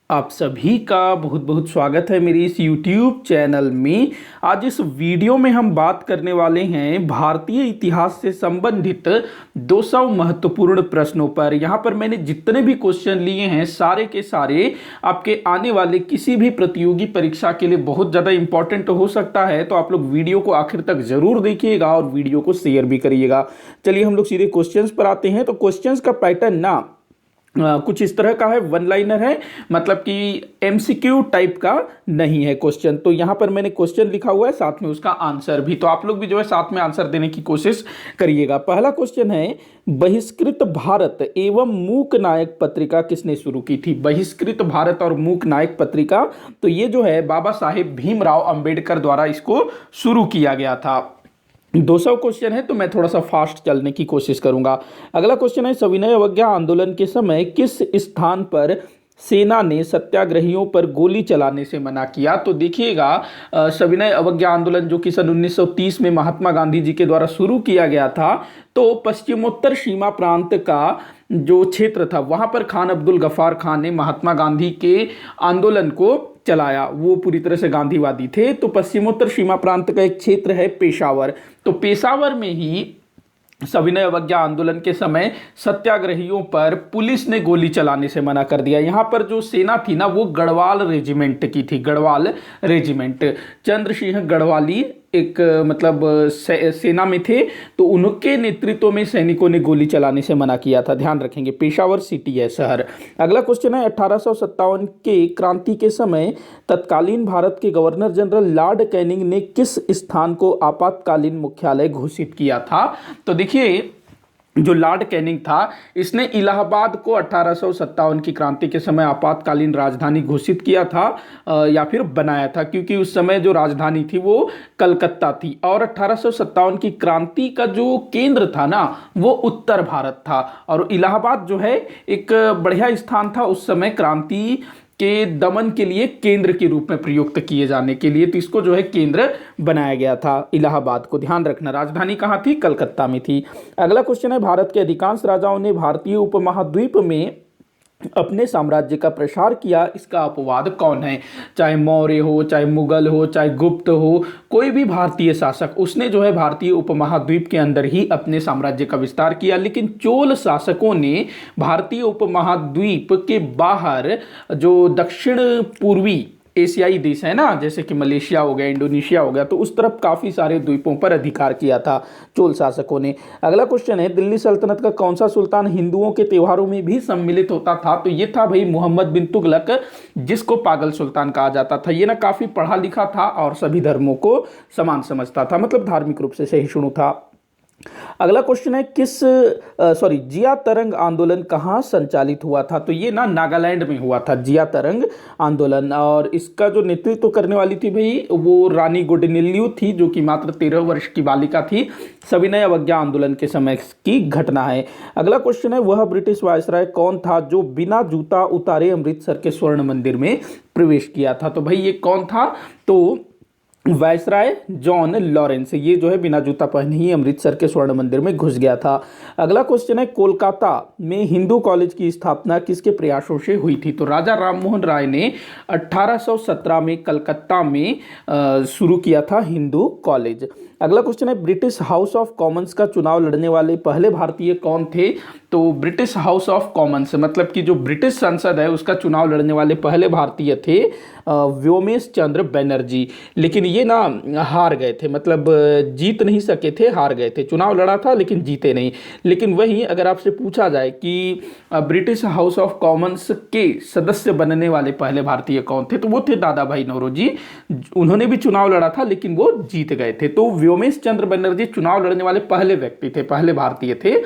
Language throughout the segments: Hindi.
आप सभी का बहुत बहुत स्वागत है मेरी इस YouTube चैनल में। आज इस वीडियो में हम बात करने वाले हैं भारतीय इतिहास से संबंधित 200 महत्वपूर्ण प्रश्नों पर। यहाँ पर मैंने जितने भी क्वेश्चन लिए हैं सारे के सारे आपके आने वाले किसी भी प्रतियोगी परीक्षा के लिए बहुत ज़्यादा इंपॉर्टेंट हो सकता है, तो आप लोग वीडियो को आखिर तक जरूर देखिएगा और वीडियो को शेयर भी करिएगा। चलिए हम लोग सीधे क्वेश्चंस पर आते हैं। तो क्वेश्चंस का पैटर्न ना कुछ इस तरह का है, वन लाइनर है, मतलब कि एमसीक्यू टाइप का नहीं है क्वेश्चन। तो यहां पर मैंने क्वेश्चन लिखा हुआ है, साथ में उसका आंसर भी, तो आप लोग भी जो है साथ में आंसर देने की कोशिश करिएगा। पहला क्वेश्चन है, बहिष्कृत भारत एवं मूक नायक पत्रिका किसने शुरू की थी? बहिष्कृत भारत और मूक नायक पत्रिका, तो ये जो है बाबा साहेब भीमराव अंबेडकर द्वारा इसको शुरू किया गया था। 200 क्वेश्चन है तो मैं थोड़ा सा फास्ट चलने की कोशिश करूंगा। अगला क्वेश्चन है, सविनय अवज्ञा आंदोलन के समय किस स्थान पर सेना ने सत्याग्रहियों पर गोली चलाने से मना किया? तो देखिएगा, सविनय अवज्ञा आंदोलन जो कि सन 1930 में महात्मा गांधी जी के द्वारा शुरू किया गया था, तो पश्चिमोत्तर सीमा प्रांत का जो क्षेत्र था वहां पर खान अब्दुल गफ्फार खान ने महात्मा गांधी के आंदोलन को चलाया। वो पूरी तरह से गांधीवादी थे। तो पश्चिमोत्तर सीमा प्रांत का एक क्षेत्र है पेशावर, तो पेशावर में ही सविनय अवज्ञा आंदोलन के समय सत्याग्रहियों पर पुलिस ने गोली चलाने से मना कर दिया। यहाँ पर जो सेना थी ना, वो गढ़वाल रेजिमेंट की थी, गढ़वाल रेजिमेंट। चंद्र सिंह गढ़वाली एक मतलब सेना में थे, तो उनके नेतृत्व में सैनिकों ने गोली चलाने से मना किया था। ध्यान रखेंगे, पेशावर सिटी है, शहर। अगला क्वेश्चन है, 1857 के क्रांति के समय तत्कालीन भारत के गवर्नर जनरल लॉर्ड कैनिंग ने किस स्थान को आपातकालीन मुख्यालय घोषित किया था? तो देखिए, जो लॉर्ड कैनिंग था, इसने इलाहाबाद को 1857 की क्रांति के समय आपातकालीन राजधानी घोषित किया था या फिर बनाया था, क्योंकि उस समय जो राजधानी थी वो कलकत्ता थी और 1857 की क्रांति का जो केंद्र था ना, वो उत्तर भारत था। और इलाहाबाद जो है एक बढ़िया स्थान था उस समय क्रांति के दमन के लिए केंद्र के रूप में प्रयुक्त किए जाने के लिए, तो इसको जो है केंद्र बनाया गया था इलाहाबाद को। ध्यान रखना, राजधानी कहाँ थी? कलकत्ता में थी। अगला क्वेश्चन है, भारत के अधिकांश राजाओं ने भारतीय उपमहाद्वीप में अपने साम्राज्य का प्रसार किया, इसका अपवाद कौन है? चाहे मौर्य हो, चाहे मुगल हो, चाहे गुप्त हो, कोई भी भारतीय शासक, उसने जो है भारतीय उपमहाद्वीप के अंदर ही अपने साम्राज्य का विस्तार किया। लेकिन चोल शासकों ने भारतीय उपमहाद्वीप के बाहर जो दक्षिण पूर्वी एशियाई देश है ना, जैसे कि मलेशिया हो गया, इंडोनेशिया हो गया, तो उस तरफ काफी सारे द्वीपों पर अधिकार किया था चोल शासकों ने। अगला क्वेश्चन है, दिल्ली सल्तनत का कौन सा सुल्तान हिंदुओं के त्योहारों में भी सम्मिलित होता था? तो ये था भाई मोहम्मद बिन तुगलक, जिसको पागल सुल्तान कहा जाता था। ये ना काफी पढ़ा लिखा था और सभी धर्मों को समान समझता था, मतलब धार्मिक रूप से सहिष्णु था। अगला क्वेश्चन है, जिया तरंग आंदोलन कहाँ संचालित हुआ था? तो ये ना नागालैंड में हुआ था, जिया तरंग आंदोलन। और इसका जो नेतृत्व करने वाली थी भाई, वो रानी गोडनिल्लू थी, जो कि मात्र 13 वर्ष की बालिका थी। सविनय अवज्ञा आंदोलन के समय की घटना है। अगला क्वेश्चन है, वह ब्रिटिश वायसराय कौन था जो बिना जूता उतारे अमृतसर के स्वर्ण मंदिर में प्रवेश किया था? तो भाई ये कौन था? तो वायसराय जॉन लॉरेंस, ये जो है बिना जूता पहने ही अमृतसर के स्वर्ण मंदिर में घुस गया था। अगला क्वेश्चन है, कोलकाता में हिंदू कॉलेज की स्थापना किसके प्रयासों से हुई थी? तो राजा राममोहन राय ने 1817 में कलकत्ता में शुरू किया था हिंदू कॉलेज। अगला क्वेश्चन है, ब्रिटिश हाउस ऑफ कॉमन्स का चुनाव लड़ने वाले पहले भारतीय कौन थे? तो ब्रिटिश हाउस ऑफ कॉमन्स मतलब कि जो ब्रिटिश संसद है उसका चुनाव लड़ने वाले पहले भारतीय थे व्योमेश चंद्र बनर्जी। लेकिन ये ना हार गए थे, मतलब जीत नहीं सके थे, हार गए थे। चुनाव लड़ा था लेकिन जीते नहीं। लेकिन वहीं अगर आपसे पूछा जाए कि ब्रिटिश हाउस ऑफ कॉमन्स के सदस्य बनने वाले पहले भारतीय कौन थे, तो वो थे दादा भाई नौरोजी। उन्होंने भी चुनाव लड़ा था लेकिन वो जीत गए थे। तो व्योमेश चंद्र बनर्जी चुनाव लड़ने वाले पहले व्यक्ति थे, पहले भारतीय थे,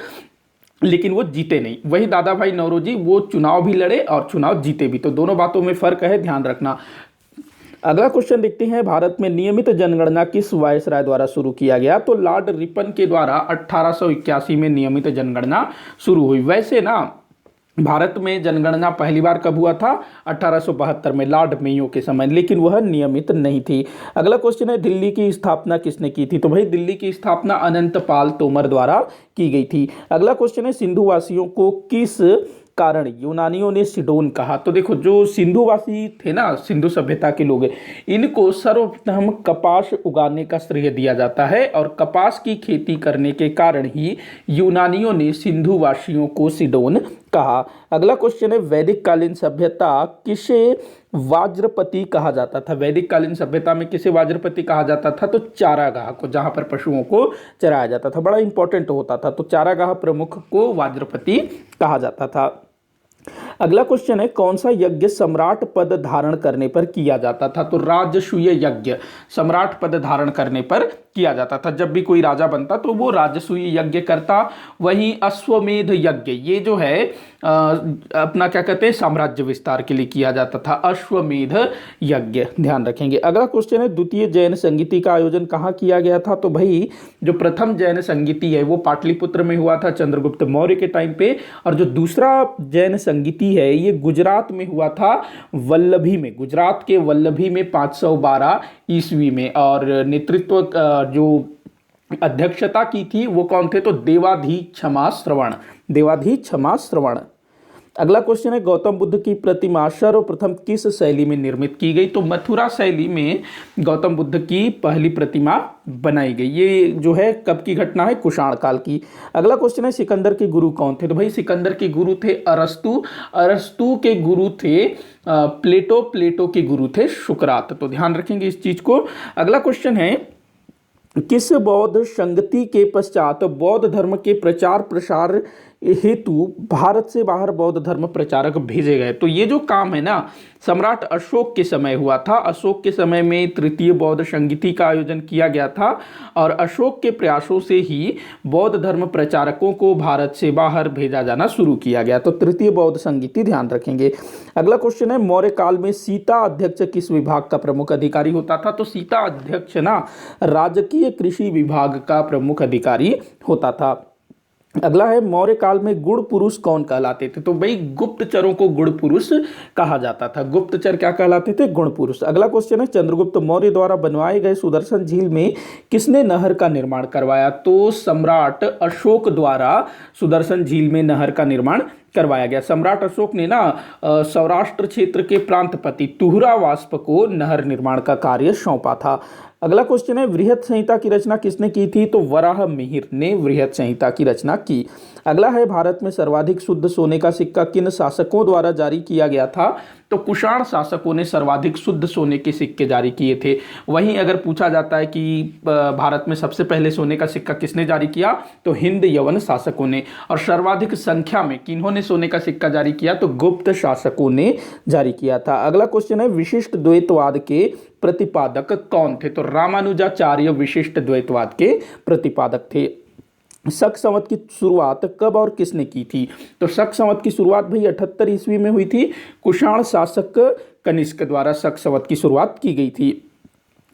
लेकिन वो जीते नहीं। वही दादा भाई नौरोजी, वो चुनाव भी लड़े और चुनाव जीते भी। तो दोनों बातों में फर्क है, ध्यान रखना। अगला क्वेश्चन देखते हैं, भारत में नियमित जनगणना किस वायसराय द्वारा शुरू किया गया? तो लॉर्ड रिपन के द्वारा 1881 में नियमित जनगणना शुरू हुई। वैसे ना भारत में जनगणना पहली बार कब हुआ था? 1872 में, लॉर्ड मेयो के समय, लेकिन वह नियमित नहीं थी। अगला क्वेश्चन है, दिल्ली की स्थापना किसने की थी? तो भाई दिल्ली की स्थापना अनंतपाल तोमर द्वारा की गई थी। अगला क्वेश्चन है, सिंधु वासियों को किस कारण यूनानियों ने सिडोन कहा? तो देखो, जो सिंधुवासी थे ना, सिंधु सभ्यता के लोग, इनको सर्वप्रथम कपास उगाने का श्रेय दिया जाता है और कपास की खेती करने के कारण ही यूनानियों ने सिंधुवासियों को सिडोन कहा। अगला क्वेश्चन है, वैदिक कालीन सभ्यता किसे वाज्रपति कहा जाता था? वैदिक कालीन सभ्यता में किसे वाज्रपति कहा जाता था? तो चारागाह को, जहां पर पशुओं को चराया जाता था, बड़ा इंपॉर्टेंट होता था। तो चारागाह प्रमुख को वाज्रपति कहा जाता था। अगला क्वेश्चन है, कौन सा यज्ञ सम्राट पद धारण करने पर किया जाता था? तो राजसूय यज्ञ सम्राट पद धारण करने पर किया जाता था। जब भी कोई राजा बनता तो वो राजसूय यज्ञ करता। वहीं अश्वमेध यज्ञ, ये जो है अपना क्या कहते हैं, साम्राज्य विस्तार के लिए किया जाता था, अश्वमेध यज्ञ, ध्यान रखेंगे। अगला क्वेश्चन है, द्वितीय जैन संगीति का आयोजन कहाँ किया गया था? तो भाई जो प्रथम जैन संगीति है वो पाटलिपुत्र में हुआ था चंद्रगुप्त मौर्य के टाइम पे, और जो दूसरा जैन संगीति है ये गुजरात में हुआ था, वल्लभी में, गुजरात के वल्लभी में 512 ईस्वी में। और नेतृत्व जो अध्यक्षता की थी वो कौन थे? तो देवाधीक्षमा श्रवण, देवाधीक्षमा श्रवण। अगला क्वेश्चन है, गौतम बुद्ध की प्रतिमा सर्वप्रथम किस शैली में निर्मित की गई? तो मथुरा शैली में गौतम बुद्ध की पहली प्रतिमा बनाई गई। ये जो है कब की घटना है? कुषाण काल की। अगला क्वेश्चन है, सिकंदर के गुरु कौन थे? तो भाई सिकंदर के गुरु थे अरस्तु, अरस्तु के गुरु थे प्लेटो, प्लेटो के गुरु थे सुकरात। तो ध्यान रखेंगे इस चीज को। अगला क्वेश्चन है, किस बौद्ध संगति के पश्चात बौद्ध धर्म के प्रचार प्रसार हेतु भारत से बाहर बौद्ध धर्म प्रचारक भेजे गए? तो ये जो काम है ना, सम्राट अशोक के समय हुआ था। अशोक के समय में तृतीय बौद्ध संगीति का आयोजन किया गया था और अशोक के प्रयासों से ही बौद्ध धर्म प्रचारकों को भारत से बाहर भेजा जाना शुरू किया गया। तो तृतीय बौद्ध संगीति, ध्यान रखेंगे। अगला क्वेश्चन है, मौर्य काल में सीता अध्यक्ष किस विभाग का प्रमुख अधिकारी होता था? तो सीता अध्यक्ष ना राजकीय कृषि विभाग का प्रमुख अधिकारी होता था। अगला है, मौर्य काल में गुण पुरुष कौन कहलाते थे? तो भाई गुप्तचरों को गुण पुरुष कहा जाता था। गुप्तचर क्या कहलाते थे? गुण पुरुष। अगला क्वेश्चन है, चंद्रगुप्त मौर्य द्वारा बनवाए गए सुदर्शन झील में किसने नहर का निर्माण करवाया? तो सम्राट अशोक द्वारा सुदर्शन झील में नहर का निर्माण करवाया गया। सम्राट अशोक ने ना सौराष्ट्र क्षेत्र के प्रांतपति तुहरा वास्प को नहर निर्माण का कार्य सौंपा था। अगला क्वेश्चन है, वृहत संहिता की रचना किसने की थी? तो वराह मिहिर ने वृहत संहिता की रचना की। अगला है, भारत में सर्वाधिक शुद्ध सोने का सिक्का किन शासकों द्वारा जारी किया गया था? तो कुषाण शासकों ने सर्वाधिक शुद्ध सोने के सिक्के जारी किए थे। वहीं अगर पूछा जाता है कि भारत में सबसे पहले सोने का सिक्का किसने जारी किया? तो हिंद यवन शासकों ने। और सर्वाधिक संख्या में किन्होंने सोने का सिक्का जारी किया? तो गुप्त शासकों ने जारी किया था। अगला क्वेश्चन है, विशिष्ट द्वैतवाद के प्रतिपादक कौन थे? तो रामानुजाचार्य विशिष्ट द्वैतवाद के प्रतिपादक थे। शक संवत की शुरुआत कब और किसने की थी? तो शक संवत की शुरुआत भाई 78 ईस्वी में हुई थी। कुषाण शासक कनिष्क द्वारा शक संवत की शुरुआत की गई थी।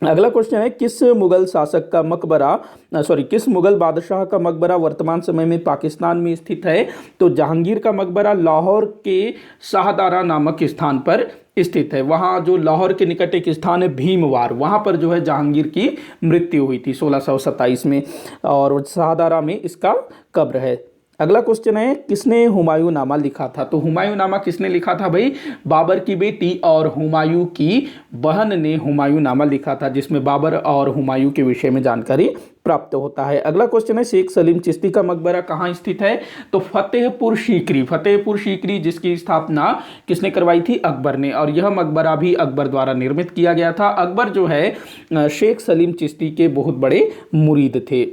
अगला क्वेश्चन है, किस मुगल शासक का मकबरा किस मुगल बादशाह का मकबरा वर्तमान समय में पाकिस्तान में स्थित है? तो जहांगीर का मकबरा लाहौर के शाहदारा नामक स्थान पर स्थित है। वहाँ जो लाहौर के निकट एक स्थान है भीमवार, वहाँ पर जो है जहांगीर की मृत्यु हुई थी 1627 में, और शाहदारा में इसका कब्र है। अगला क्वेश्चन है, किसने हुमायूं नामा लिखा था? तो हुमायूं नामा किसने लिखा था भाई? बाबर की बेटी और हुमायूं की बहन ने हुमायूं नामा लिखा था, जिसमें बाबर और हुमायूं के विषय में जानकारी प्राप्त होता है। अगला क्वेश्चन है, शेख सलीम चिश्ती का मकबरा कहाँ स्थित है? तो फतेहपुर सीकरी, फतेहपुर सीकरी, जिसकी स्थापना किसने करवाई थी? अकबर ने। और यह मकबरा भी अकबर द्वारा निर्मित किया गया था। अकबर जो है शेख सलीम चिश्ती के बहुत बड़े मुरीद थे।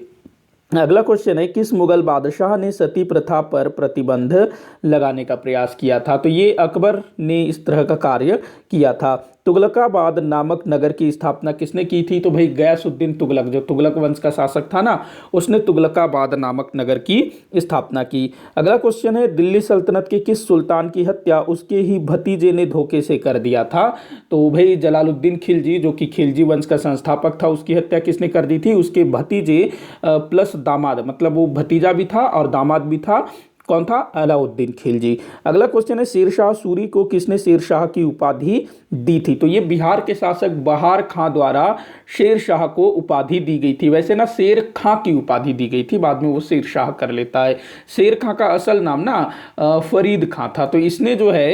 अगला क्वेश्चन है, किस मुगल बादशाह ने सती प्रथा पर प्रतिबंध लगाने का प्रयास किया था? तो ये अकबर ने इस तरह का कार्य किया था। तुगलकाबाद नामक नगर की स्थापना किसने की थी? तो भाई गयासुद्दीन तुगलक, जो तुगलक वंश का शासक था ना, उसने तुगलकाबाद नामक नगर की स्थापना की। अगला क्वेश्चन है, दिल्ली सल्तनत के किस सुल्तान की हत्या उसके ही भतीजे ने धोखे से कर दिया था? तो भाई जलालुद्दीन खिलजी, जो कि खिलजी वंश का संस्थापक था, उसकी हत्या किसने कर दी थी? उसके भतीजे प्लस दामाद, मतलब वो भतीजा भी था और दामाद भी था, कौन था? अलाउद्दीन खिलजी। अगला क्वेश्चन है शेरशाह सूरी को किसने शेरशाह की उपाधि दी थी? तो ये बिहार के शासक बहार खां द्वारा शेरशाह को उपाधि दी गई थी। वैसे ना शेर खां की उपाधि दी गई थी, बाद में वो शेरशाह कर लेता है। शेर खां का असल नाम ना फरीद खां था। तो इसने जो है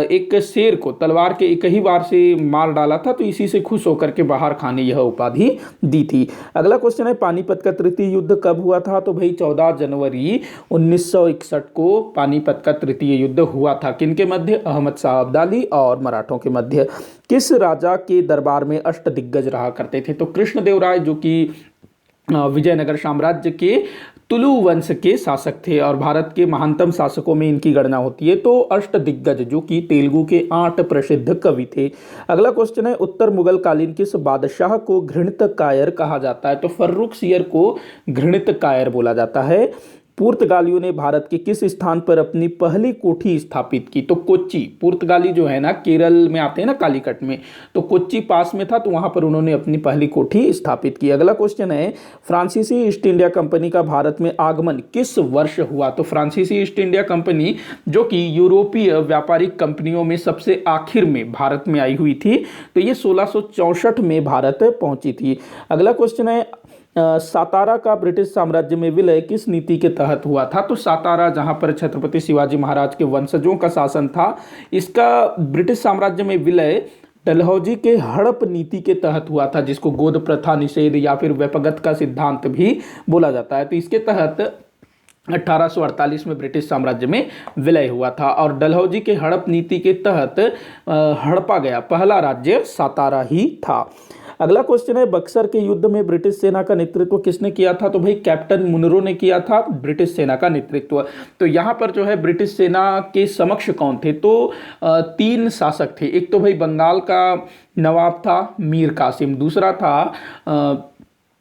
एक शेर को तलवार के एक ही बार से मार डाला था, तो इसी से खुश होकर के बहार खां ने यह उपाधि दी थी। अगला क्वेश्चन है पानीपत का तृतीय युद्ध कब हुआ था? तो भाई 14 जनवरी 1961 को पानीपत का तृतीय युद्ध हुआ था। किनके मध्य? अहमद शाह अब्दाली और मराठों के मध्य। किस राजा के दरबार में अष्टदिग्गज रहा करते थे? तो कृष्णदेवराय, जो कि विजयनगर साम्राज्य के तुलु वंश के शासक थे और भारत के महानतम शासकों में इनकी गणना होती है। तो अष्टदिग्गज, जो कि तेलुगु के 8 प्रसिद्ध कवि थे। अगला क्वेश्चन है उत्तर मुगल कालीन किस बादशाह को घृणित कायर कहा जाता है? तो फर्रुखसियर को घृणित कायर बोला जाता है। पुर्तगालियों ने भारत के किस स्थान पर अपनी पहली कोठी स्थापित की? तो कोच्चि। पुर्तगाली जो है ना केरल में आते हैं ना कालीकट में, तो कोच्चि पास में था, तो वहां पर उन्होंने अपनी पहली कोठी स्थापित की। अगला क्वेश्चन है फ्रांसीसी ईस्ट इंडिया कंपनी का भारत में आगमन किस वर्ष हुआ? तो फ्रांसीसी ईस्ट इंडिया कंपनी, जो कि यूरोपीय व्यापारिक कंपनियों में सबसे आखिर में भारत में आई हुई थी, तो ये 1664 में भारत पहुंची थी। अगला क्वेश्चन है सातारा का ब्रिटिश साम्राज्य में विलय किस नीति के तहत हुआ था? तो सातारा, जहां पर छत्रपति शिवाजी महाराज के वंशजों का शासन था, इसका ब्रिटिश साम्राज्य में विलय डलहौजी के हड़प नीति के तहत हुआ था, जिसको गोद प्रथा निषेध या फिर व्यपगत का सिद्धांत भी बोला जाता है। तो इसके तहत 1848 में ब्रिटिश साम्राज्य में विलय हुआ था और डलहौजी के हड़प नीति के तहत हड़पा गया पहला राज्य सातारा ही था। अगला क्वेश्चन है बक्सर के युद्ध में ब्रिटिश सेना का नेतृत्व किसने किया था? तो भाई कैप्टन मुनरो ने किया था ब्रिटिश सेना का नेतृत्व। तो यहाँ पर जो है ब्रिटिश सेना के समक्ष कौन थे? तो 3 शासक थे। एक तो भाई बंगाल का नवाब था मीर कासिम, दूसरा था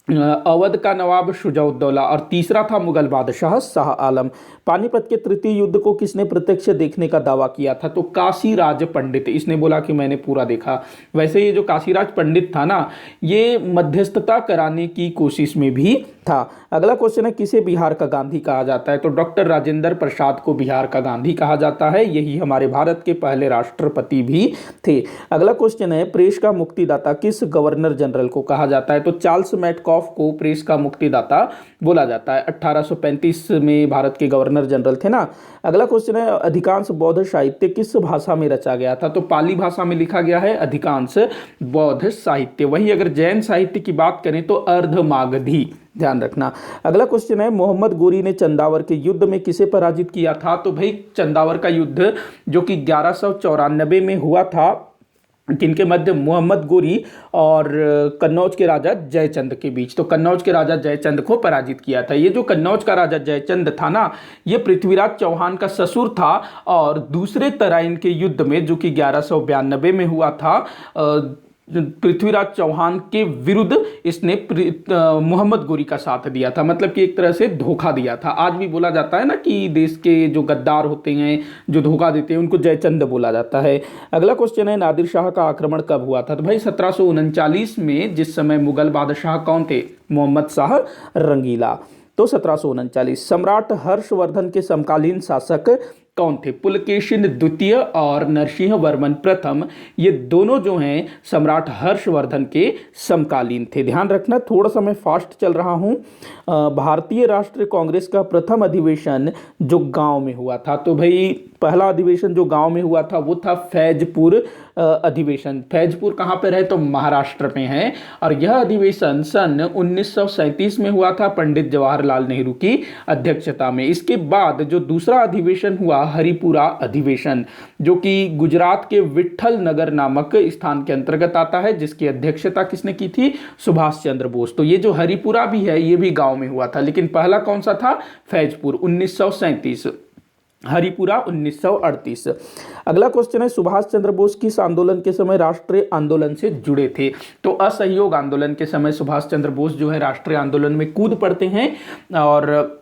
अवध का नवाब शुजाउद्दौला और तीसरा था मुगल बादशाह शाह आलम। पानीपत के तृतीय युद्ध को किसने प्रत्यक्ष देखने का दावा किया था? तो काशीराज पंडित। इसने बोला कि मैंने पूरा देखा। वैसे ये जो काशीराज पंडित था ना, ये मध्यस्थता कराने की कोशिश में भी था। अगला क्वेश्चन है किसे बिहार का गांधी कहा जाता है? तो डॉक्टर राजेंद्र प्रसाद को बिहार का गांधी कहा जाता है। यही हमारे भारत के पहले राष्ट्रपति भी थे। अगला क्वेश्चन है प्रेस का मुक्तिदाता किस गवर्नर जनरल को कहा जाता है? तो चार्ल्स मैटकॉफ को प्रेस का मुक्तिदाता बोला जाता है। 1835 में भारत के गवर्नर जनरल थे ना। अगला क्वेश्चन है अधिकांश बौद्ध साहित्य किस भाषा में रचा गया था? तो पाली भाषा में लिखा गया है अधिकांश बौद्ध साहित्य। वहीं अगर जैन साहित्य की बात करें तो अर्धमागधी, ध्यान रखना। अगला क्वेश्चन है मोहम्मद गोरी ने चंदावर के युद्ध में किसे पराजित किया था? तो भाई चंदावर का युद्ध जो कि 1194 में हुआ था, किनके मध्य? मोहम्मद गोरी और कन्नौज के राजा जयचंद के बीच। तो कन्नौज के राजा जयचंद को पराजित किया था। ये जो कन्नौज का राजा जयचंद था ना, ये पृथ्वीराज चौहान का ससुर था और दूसरे तराइन के युद्ध में जो कि 1192 में हुआ था, पृथ्वीराज चौहान के विरुद्ध इसने मोहम्मद गोरी का साथ दिया था। मतलब कि एक तरह से धोखा दिया था। आज भी बोला जाता है ना कि देश के जो गद्दार होते हैं, जो धोखा देते हैं, उनको जयचंद बोला जाता है। अगला क्वेश्चन है नादिर शाह का आक्रमण कब हुआ था? तो भाई 1739 में, जिस समय मुगल बादशाह कौन थे? मोहम्मद शाह रंगीला। तो 1739। सम्राट हर्षवर्धन के समकालीन शासक कौन थे? पुलकेशिन द्वितीय और नरसिंह वर्मन प्रथम, ये दोनों जो हैं सम्राट हर्षवर्धन के समकालीन थे। ध्यान रखना, थोड़ा सा मैं फास्ट चल रहा हूं। भारतीय राष्ट्रीय कांग्रेस का प्रथम अधिवेशन जो गांव में हुआ था, तो भाई पहला अधिवेशन जो गांव में हुआ था वो था फैजपुर अधिवेशन। फैजपुर कहाँ पर है? तो महाराष्ट्र में है। और यह अधिवेशन सन 1937 में हुआ था पंडित जवाहरलाल नेहरू की अध्यक्षता में। इसके बाद जो दूसरा अधिवेशन हुआ हरिपुरा अधिवेशन, जो कि गुजरात के विट्ठल नगर नामक स्थान के अंतर्गत आता है, जिसकी अध्यक्षता किसने की थी? सुभाष चंद्र बोस। तो ये जो हरिपुरा भी है ये भी गांव में हुआ था, लेकिन पहला कौन सा था? फैजपुर 1937, हरिपुरा 1938। अगला क्वेश्चन है सुभाष चंद्र बोस किस आंदोलन के समय राष्ट्रीय आंदोलन से जुड़े थे? तो असहयोग आंदोलन के समय सुभाष चंद्र बोस जो है राष्ट्रीय आंदोलन में कूद पड़ते हैं और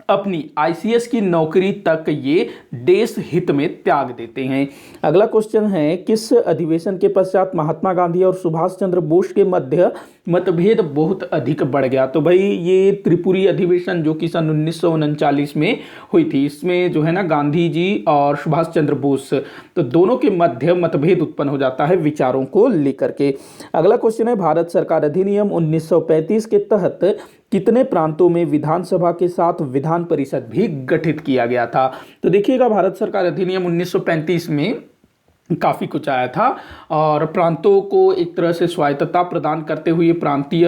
अपनी आईसीएस की नौकरी तक ये देश हित में त्याग देते हैं। अगला क्वेश्चन है किस अधिवेशन के पश्चात महात्मा गांधी और सुभाष चंद्र बोस के मध्य मतभेद बहुत अधिक बढ़ गया। तो भाई ये त्रिपुरी अधिवेशन जो कि सन 1939 में हुई थी, इसमें जो है ना गांधी जी और सुभाष चंद्र बोस, तो दोनों के मध्य मतभेद उत्पन्न हो जाता है विचारों को लेकर के। अगला क्वेश्चन है, भारत सरकार अधिनियम 1935 के तहत कितने प्रांतों में विधानसभा के साथ विधान परिषद भी गठित किया गया था? तो देखिएगा, भारत सरकार अधिनियम 1935 में काफ़ी कुछ आया था और प्रांतों को एक तरह से स्वायत्तता प्रदान करते हुए प्रांतीय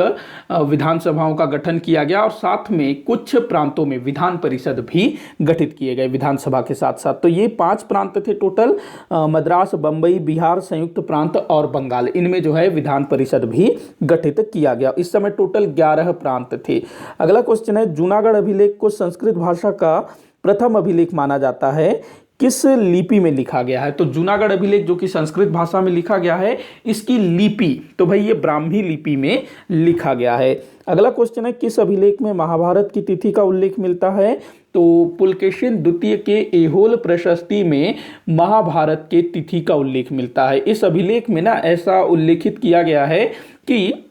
विधानसभाओं का गठन किया गया और साथ में कुछ प्रांतों में विधान परिषद भी गठित किए गए विधानसभा के साथ साथ। तो ये 5 प्रांत थे टोटल, मद्रास, बंबई, बिहार, संयुक्त प्रांत और बंगाल, इनमें जो है विधान परिषद भी गठित किया गया। इस समय टोटल 11 प्रांत थे। अगला क्वेश्चन है, जूनागढ़ अभिलेख को संस्कृत भाषा का प्रथम अभिलेख माना जाता है, किस लिपि में लिखा गया है? तो जूनागढ़ अभिलेख जो कि संस्कृत भाषा में लिखा गया है, इसकी लिपि तो भाई ये ब्राह्मी लिपि में लिखा गया है। अगला क्वेश्चन है, किस अभिलेख में महाभारत की तिथि का उल्लेख मिलता है? तो पुलकेशिन द्वितीय के ऐहोल प्रशस्ति में महाभारत के तिथि का उल्लेख मिलता है। इस अभिलेख में ना ऐसा उल्लेखित किया गया है कि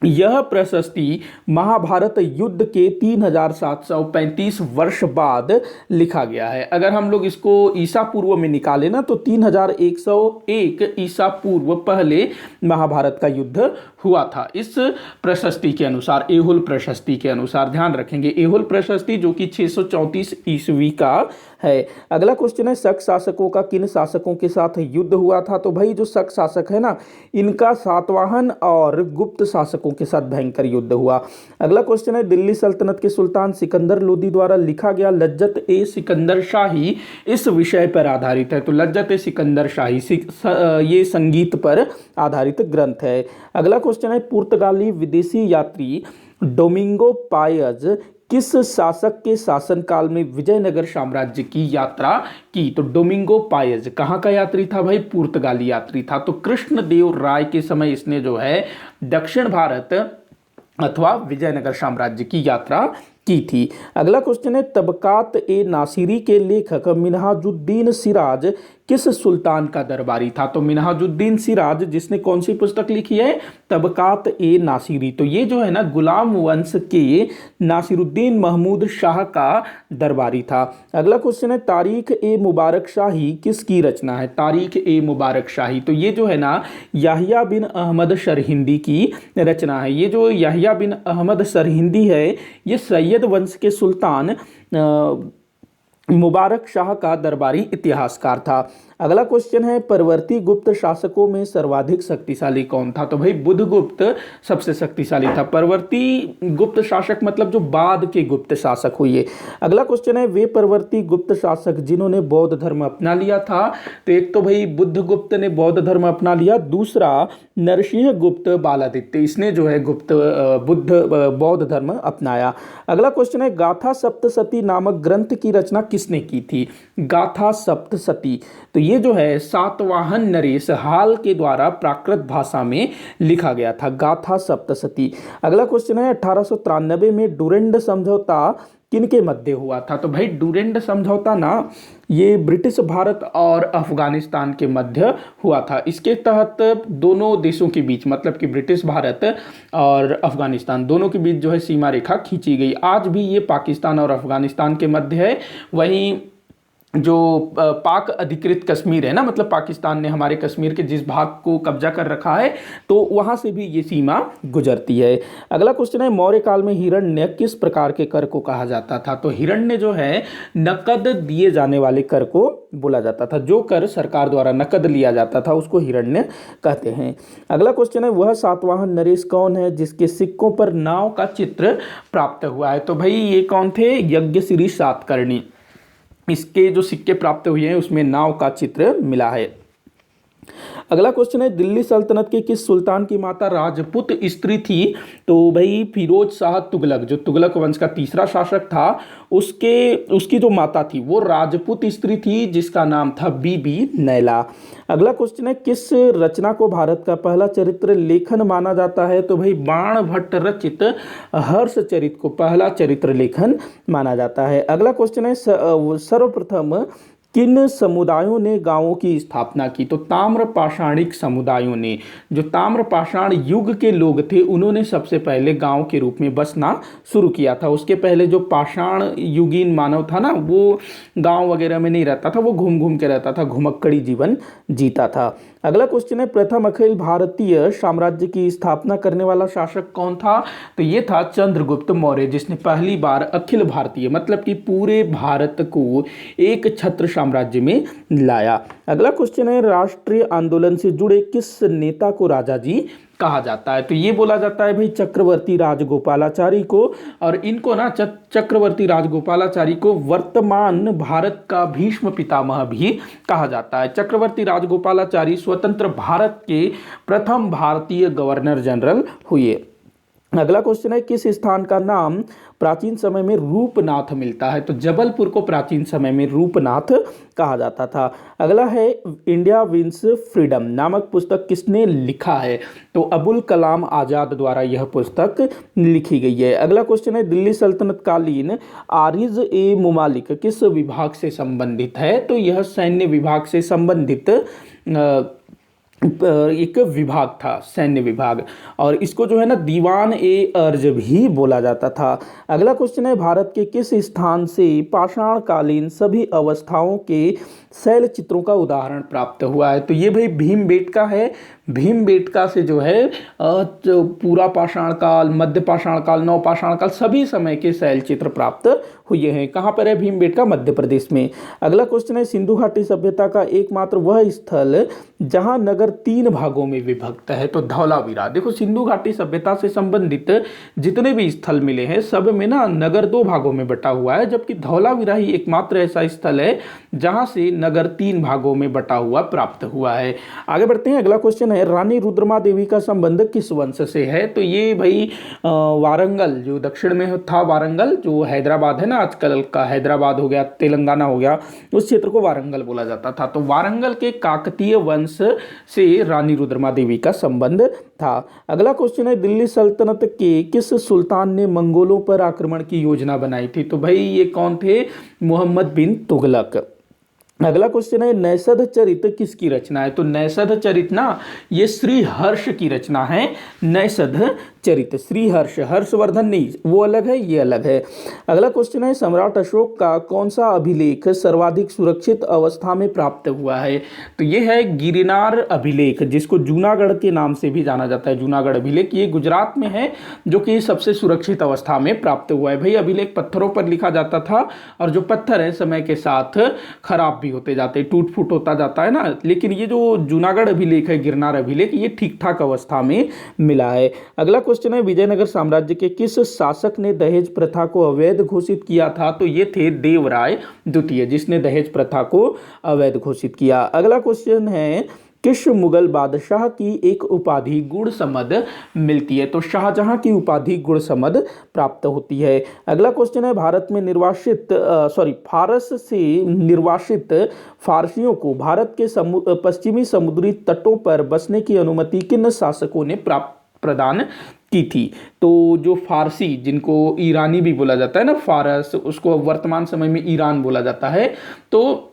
यह प्रशस्ति महाभारत युद्ध के 3735 वर्ष बाद लिखा गया है। अगर हम लोग इसको ईसा पूर्व में निकालें ना तो 3101 ईसा पूर्व पहले महाभारत का युद्ध हुआ था। इस प्रशस्ति के अनुसार, ऐहोल प्रशस्ति के अनुसार, ध्यान रखेंगे ऐहोल प्रशस्ति जो कि 634 ईस्वी का है। अगला क्वेश्चन है, शक शासकों का किन शासकों के साथ युद्ध हुआ था? तो भाई जो शक शासक है ना, इनका सातवाहन और गुप्त शासकों के साथ भयंकर युद्ध हुआ। अगला क्वेश्चन है, दिल्ली सल्तनत के सुल्तान सिकंदर लोदी द्वारा लिखा गया लज्जत ए सिकंदर शाही इस विषय पर आधारित है। तो लज्जत ए सिकंदर शाही ये संगीत पर आधारित ग्रंथ है। अगला क्वेश्चन है, पुर्तगाली विदेशी यात्री डोमिंगो पायज किस शासक के शासनकाल में विजयनगर साम्राज्य की यात्रा की? तो डोमिंगो पायज कहाँ का यात्री था भाई? पुर्तगाली यात्री था। तो कृष्णदेव राय के समय इसने जो है दक्षिण भारत अथवा विजयनगर साम्राज्य की यात्रा की थी। अगला क्वेश्चन है, तबकात ए नासिरी के लेखक मिन्हाजुद्दीन सिराज किस सुल्तान का दरबारी था? तो मिन्हाजुद्दीन सिराज जिसने कौन सी पुस्तक लिखी है? तबकात ए नासिरी। तो ये जो है ना गुलाम वंश के नासिरुद्दीन महमूद शाह का दरबारी था। अगला क्वेश्चन है, तारीख ए मुबारक शाही किसकी रचना है? तारीख ए मुबारक शाही, तो ये जो है ना याहिया बिन अहमद सरहिंदी की रचना है। ये जो याहिया बिन अहमद सरहिंदी है, ये सैयद वंश के सुल्तान मुबारक शाह का दरबारी इतिहासकार था। अगला क्वेश्चन है, परवर्ती गुप्त शासकों में सर्वाधिक शक्तिशाली कौन था? तो भाई बुधगुप्त सबसे शक्तिशाली था। परवर्ती गुप्त शासक मतलब जो बाद के गुप्त शासक हुए। अगला क्वेश्चन है, वे परवर्ती गुप्त शासक जिन्होंने बौद्ध धर्म अपना लिया था? तो एक तो भाई बुद्धगुप्त ने बौद्ध धर्म अपना लिया, दूसरा नरसिंह गुप्त बालादित्य, इसने जो है बौद्ध धर्म अपनाया। अगला क्वेश्चन है, गाथा सप्तशती नामक ग्रंथ की रचना किसने की थी? गाथा सप्तशती, तो ये जो है सातवाहन नरेश हाल के द्वारा प्राकृत भाषा में लिखा गया था, गाथा सप्तशती। अगला क्वेश्चन है, 1893 में डुरेंड समझौता किनके मध्य हुआ था? तो भाई डुरेंड समझौता ना ये ब्रिटिश भारत और अफगानिस्तान के मध्य हुआ था। इसके तहत दोनों देशों के बीच मतलब कि ब्रिटिश भारत और अफगानिस्तान दोनों के बीच जो है सीमा रेखा खींची गई। आज भी ये पाकिस्तान और अफगानिस्तान के मध्य है। वहीं जो पाक अधिकृत कश्मीर है ना, मतलब पाकिस्तान ने हमारे कश्मीर के जिस भाग को कब्जा कर रखा है, तो वहां से भी ये सीमा गुजरती है। अगला क्वेश्चन है, मौर्य काल में हिरण्य किस प्रकार के कर को कहा जाता था? तो हिरण्य जो है नकद दिए जाने वाले कर को बोला जाता था। जो कर सरकार द्वारा नकद लिया जाता था उसको हिरण्य कहते हैं। अगला क्वेश्चन है, वह सातवाहन नरेश कौन है जिसके सिक्कों पर नाव का चित्र प्राप्त हुआ है? तो भाई ये कौन थे? यज्ञश्री सातकर्णी, इसके जो सिक्के प्राप्त हुए हैं उसमें नाव का चित्र मिला है। अगला क्वेश्चन है, दिल्ली सल्तनत के किस सुल्तान की माता राजपूत स्त्री थी? तो भाई फिरोज शाह तुगलक, जो तुगलक वंश का तीसरा शासक था, उसकी जो माता थी वो राजपूत स्त्री थी जिसका नाम था बीबी नैला। अगला क्वेश्चन है, किस रचना को भारत का पहला चरित्र लेखन माना जाता है? तो भाई बाण भट्ट रचित हर्षचरित को पहला चरित्र लेखन माना जाता है। अगला क्वेश्चन है, सर्वप्रथम किन समुदायों ने गांवों की स्थापना की? तो ताम्र पाषाणिक समुदायों ने, जो ताम्र पाषाण युग के लोग थे उन्होंने सबसे पहले गांव के रूप में बसना शुरू किया था। उसके पहले जो पाषाण युगीन मानव था ना, वो गांव वगैरह में नहीं रहता था, वो घूम घूम के रहता था, घुमक्कड़ी जीवन जीता था। अगला क्वेश्चन है, प्रथम अखिल भारतीय साम्राज्य की स्थापना करने वाला शासक कौन था? तो ये था चंद्रगुप्त मौर्य, जिसने पहली बार अखिल भारतीय मतलब कि पूरे भारत को एक छत्र साम्राज्य में लाया। अगला क्वेश्चन है, राष्ट्रीय आंदोलन से जुड़े किस नेता को राजा जी कहा जाता है? तो ये बोला जाता है भाई चक्रवर्ती राजगोपालाचारी को, और इनको ना चक्रवर्ती राजगोपालाचारी को वर्तमान भारत का भीष्म पितामह भी कहा जाता है। चक्रवर्ती राजगोपालाचारी स्वतंत्र भारत के प्रथम भारतीय गवर्नर जनरल हुए। अगला क्वेश्चन है, किस स्थान का नाम प्राचीन समय में रूपनाथ मिलता है? तो जबलपुर को प्राचीन समय में रूपनाथ कहा जाता था। अगला है, इंडिया विंस फ्रीडम नामक पुस्तक किसने लिखा है? तो अबुल कलाम आजाद द्वारा यह पुस्तक लिखी गई है। अगला क्वेश्चन है, दिल्ली सल्तनत कालीन आरिज ए मुमालिक किस विभाग से संबंधित है? तो यह सैन्य विभाग से संबंधित एक विभाग था, सैन्य विभाग, और इसको जो है ना दीवान ए अर्ज भी बोला जाता था। अगला क्वेश्चन है, भारत के किस स्थान से पाषाण कालीन सभी अवस्थाओं के शैल चित्रों का उदाहरण प्राप्त हुआ है? तो ये भाई भीमबेटका है। भीमबेटका से जो है जो पूरा पाषाण काल, मध्य पाषाण काल, नव पाषाण काल सभी समय के शैल चित्र प्राप्त हुए हैं। कहाँ पर है भीमबेटका? मध्य प्रदेश में। अगला क्वेश्चन है, सिंधु घाटी सभ्यता का एकमात्र वह स्थल जहां नगर 3 भागों में विभक्त है? तो धौलावीरा। देखो सिंधु घाटी सभ्यता से संबंधित जितने भी स्थल मिले हैं सब में ना नगर 2 भागों में बटा हुआ है, जबकि धौलावीरा ही एकमात्र ऐसा स्थल है जहां से नगर 3 भागों में बटा हुआ प्राप्त हुआ है। आगे बढ़ते हैं। अगला क्वेश्चन है, रानी रुद्रमा देवी का संबंध किस वंश से है? तो ये भाई वारंगल, जो दक्षिण में था वारंगल, जो हैदराबाद है ना आजकल का, हैदराबाद हो गया, तेलंगाना हो गया, उस क्षेत्र को वारंगल बोला जाता था। तो वारंगल के काकतीय वंश से रानी रुद्रमा देवी का संबंध था। अगला क्वेश्चन है, दिल्ली सल्तनत के किस सुल्तान ने मंगोलों पर आक्रमण की योजना बनाई थी? तो भाई ये कौन थे? मोहम्मद बिन तुगलक। अगला क्वेश्चन है, नैषध चरित किसकी रचना है? तो नैषध चरित ना ये श्री हर्ष की रचना है। नैषध चरित श्री हर्ष, हर्षवर्धन नहीं, वो अलग है, ये अलग है। अगला क्वेश्चन है, सम्राट अशोक का कौन सा अभिलेख सर्वाधिक सुरक्षित अवस्था में प्राप्त हुआ है? तो ये है गिरनार अभिलेख, जिसको जूनागढ़ के नाम से भी जाना जाता है। जूनागढ़ अभिलेख ये गुजरात में है, जो कि सबसे सुरक्षित अवस्था में प्राप्त हुआ है। भाई अभिलेख पत्थरों पर लिखा जाता था, और जो पत्थर है समय के साथ खराब भी होते जाते, टूट फूट होता जाता है ना, लेकिन ये जो जूनागढ़ अभिलेख है, गिरनार अभिलेख, ये ठीक ठाक अवस्था में मिला है। अगला क्वेश्चन है, विजयनगर साम्राज्य के किस शासक ने दहेज प्रथा को अवैध घोषित किया था? तो ये थे देवराय द्वितीय, जिसने दहेज प्रथा को अवैध घोषित किया। अगला क्वेश्चन है, किस मुगल बादशाह की एक उपाधि गुणसमद मिलती है? तो शाहजहां की उपाधि गुणसमद प्राप्त होती है। अगला क्वेश्चन है, भारत में फारस से निर्वासित फारसियों को भारत के पश्चिमी समुद्री तटों पर बसने की अनुमति किन शासकों ने प्रदान की थी? तो जो फारसी, जिनको ईरानी भी बोला जाता है ना, फारस, उसको वर्तमान समय में ईरान बोला जाता है, तो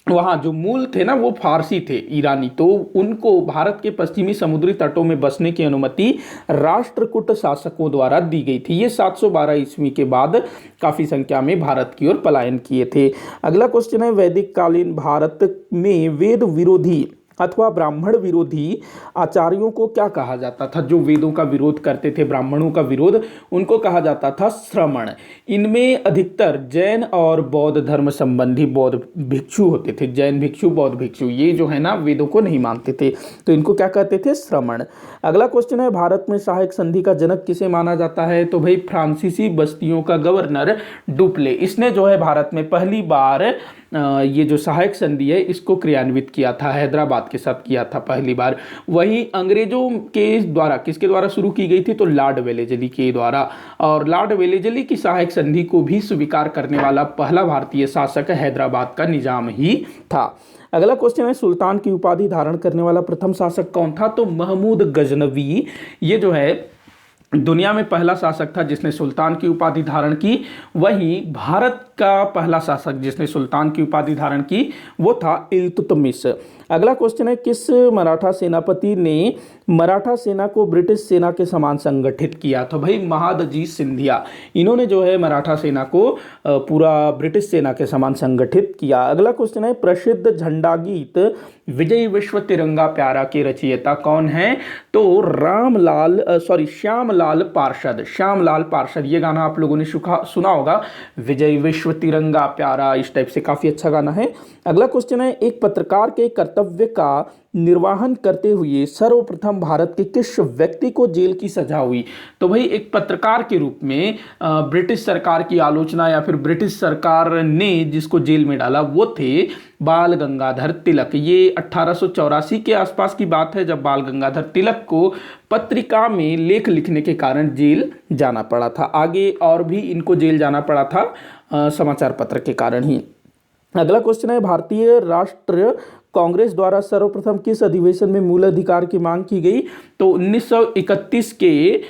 वहाँ जो मूल थे ना वो फारसी थे, ईरानी, तो उनको भारत के पश्चिमी समुद्री तटों में बसने की अनुमति राष्ट्रकूट शासकों द्वारा दी गई थी। ये 712 ईस्वी के बाद काफ़ी संख्या में भारत की ओर पलायन किए थे। अगला क्वेश्चन है, वैदिक कालीन भारत में वेद विरोधी अथवा ब्राह्मण विरोधी आचार्यों को क्या कहा जाता था? जो वेदों का विरोध करते थे, ब्राह्मणों का विरोध, उनको कहा जाता था श्रमण। इनमें अधिकतर जैन और बौद्ध धर्म संबंधी बौद्ध भिक्षु होते थे। जैन भिक्षु, बौद्ध भिक्षु, ये जो है ना वेदों को नहीं मानते थे, तो इनको क्या कहते थे? श्रमण। अगला क्वेश्चन है, भारत में सहायक संधि का जनक किसे माना जाता है? तो भाई फ्रांसीसी बस्तियों का गवर्नर डुप्ले, इसने जो है भारत में पहली बार ये जो सहायक संधि है इसको क्रियान्वित किया था, हैदराबाद के साथ किया था पहली बार। वही अंग्रेजों के द्वारा, किसके द्वारा शुरू की गई थी? तो लॉर्ड वेलेजली के द्वारा, और लॉर्ड वेलेजली की सहायक संधि को भी स्वीकार करने वाला पहला भारतीय शासक हैदराबाद का निजाम ही था। अगला क्वेश्चन है, सुल्तान की उपाधि धारण करने वाला प्रथम शासक कौन था? तो महमूद गजनवी, ये जो है दुनिया में पहला शासक था जिसने सुल्तान की उपाधि धारण की। वहीं भारत का पहला शासक जिसने सुल्तान की उपाधि धारण की वो था इल्तुतमिश। अगला क्वेश्चन है, किस मराठा सेनापति ने मराठा सेना को ब्रिटिश सेना के समान संगठित किया? तो भाई महादजी सिंधिया, इन्होंने जो है मराठा सेना को पूरा ब्रिटिश सेना के समान संगठित किया। अगला क्वेश्चन है, प्रसिद्ध झंडा गीत विजय विश्व तिरंगा प्यारा के रचयिता कौन है? तो श्यामलाल पार्षद। श्यामलाल पार्षद, ये गाना आप लोगों ने सुना होगा, विजय विश्व तिरंगा प्यारा, इस टाइप से काफी अच्छा गाना है। अगला क्वेश्चन है, एक पत्रकार के कर्तव्य का निर्वहन करते हुए सर्वप्रथम भारत के किस व्यक्ति को जेल की सजा हुई? तो भाई एक पत्रकार के रूप में ब्रिटिश सरकार की आलोचना या फिर ब्रिटिश सरकार ने जिसको जेल में डाला वो थे बाल गंगाधर तिलक। ये 1884 के आसपास की बात है जब बाल गंगाधर तिलक को पत्रिका में लेख लिखने के कारण जेल जाना पड़ा था। आगे और भी इनको जेल जाना पड़ा था समाचार पत्र के कारण ही। अगला क्वेश्चन है, भारतीय राष्ट्र कांग्रेस द्वारा सर्वप्रथम किस अधिवेशन में मूल अधिकार की मांग की गई? तो 1931 के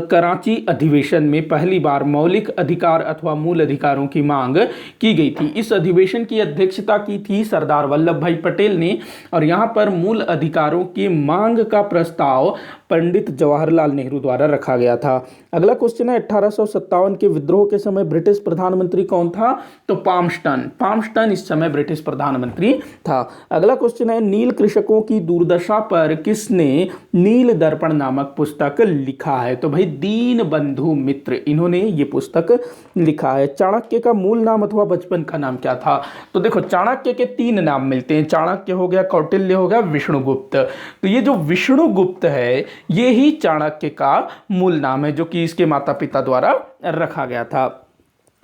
कराची अधिवेशन में पहली बार मौलिक अधिकार अथवा मूल अधिकारों की मांग की गई थी। इस अधिवेशन की अध्यक्षता की थी सरदार वल्लभ भाई पटेल ने और यहाँ पर मूल अधिकारों की मांग का प्रस्ताव पंडित जवाहरलाल नेहरू द्वारा रखा गया था। अगला क्वेश्चन है, 1857 के विद्रोह के समय ब्रिटिश प्रधानमंत्री कौन था? तो पाम्स्टन इस समय ब्रिटिश प्रधानमंत्री था। अगला क्वेश्चन है, नील कृषकों की दुर्दशा पर किसने नील दर्पण नामक पुस्तक लिखा है? तो भाई दीन बंधु मित्र, इन्होंने ये पुस्तक लिखा है। चाणक्य का मूल नाम अथवा बचपन का नाम क्या था? तो देखो चाणक्य के 3 नाम मिलते हैं, चाणक्य हो गया, कौटिल्य हो गया, विष्णुगुप्त। तो ये जो विष्णुगुप्त है ये ही चाणक्य का मूल नाम है जो कि इसके माता पिता द्वारा रखा गया था।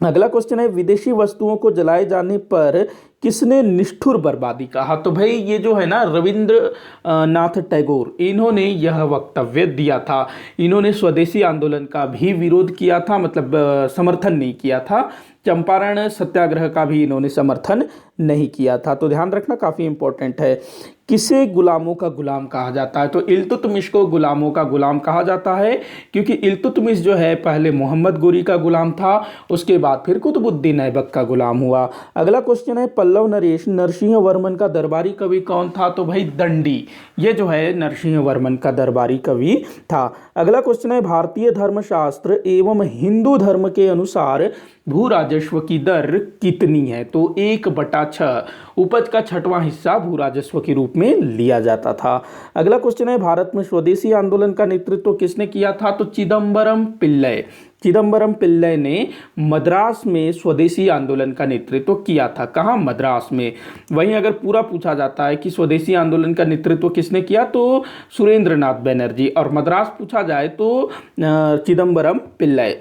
अगला क्वेश्चन है, विदेशी वस्तुओं को जलाए जाने पर किसने निष्ठुर बर्बादी कहा? तो भाई ये जो है ना रविंद्र नाथ टैगोर, इन्होंने यह वक्तव्य दिया था। इन्होंने स्वदेशी आंदोलन का भी विरोध किया था, मतलब समर्थन नहीं किया था। चंपारण सत्याग्रह का भी इन्होंने समर्थन नहीं किया था। तो ध्यान रखना, काफी इंपॉर्टेंट है। किसे गुलामों का गुलाम कहा जाता है? तो इल्तुतमिश को गुलामों का गुलाम कहा जाता है क्योंकि इल्तुतमिश जो है पहले मोहम्मद गोरी का गुलाम था, उसके बाद फिर कुतुबुद्दीन ऐबक का गुलाम हुआ। अगला क्वेश्चन है, पल्लव नरेश नरसिंह वर्मन का दरबारी कवि कौन था? तो भाई दंडी, ये जो है नरसिंह वर्मन का दरबारी कवि था। अगला क्वेश्चन है, भारतीय धर्मशास्त्र एवं हिंदू धर्म के अनुसार भू राजस्व की दर कितनी है? तो 1/6 उपज का 6वां हिस्सा भू राजस्व के रूप में लिया जाता था। अगला क्वेश्चन है, भारत में स्वदेशी आंदोलन का नेतृत्व किसने किया था? तो चिदम्बरम पिल्लई ने मद्रास में स्वदेशी आंदोलन का नेतृत्व किया था। कहाँ? मद्रास में। वहीं अगर पूरा पूछा जाता है कि स्वदेशी आंदोलन का नेतृत्व किसने किया तो सुरेंद्रनाथ बनर्जी, और मद्रास पूछा जाए तो चिदम्बरम पिल्लई।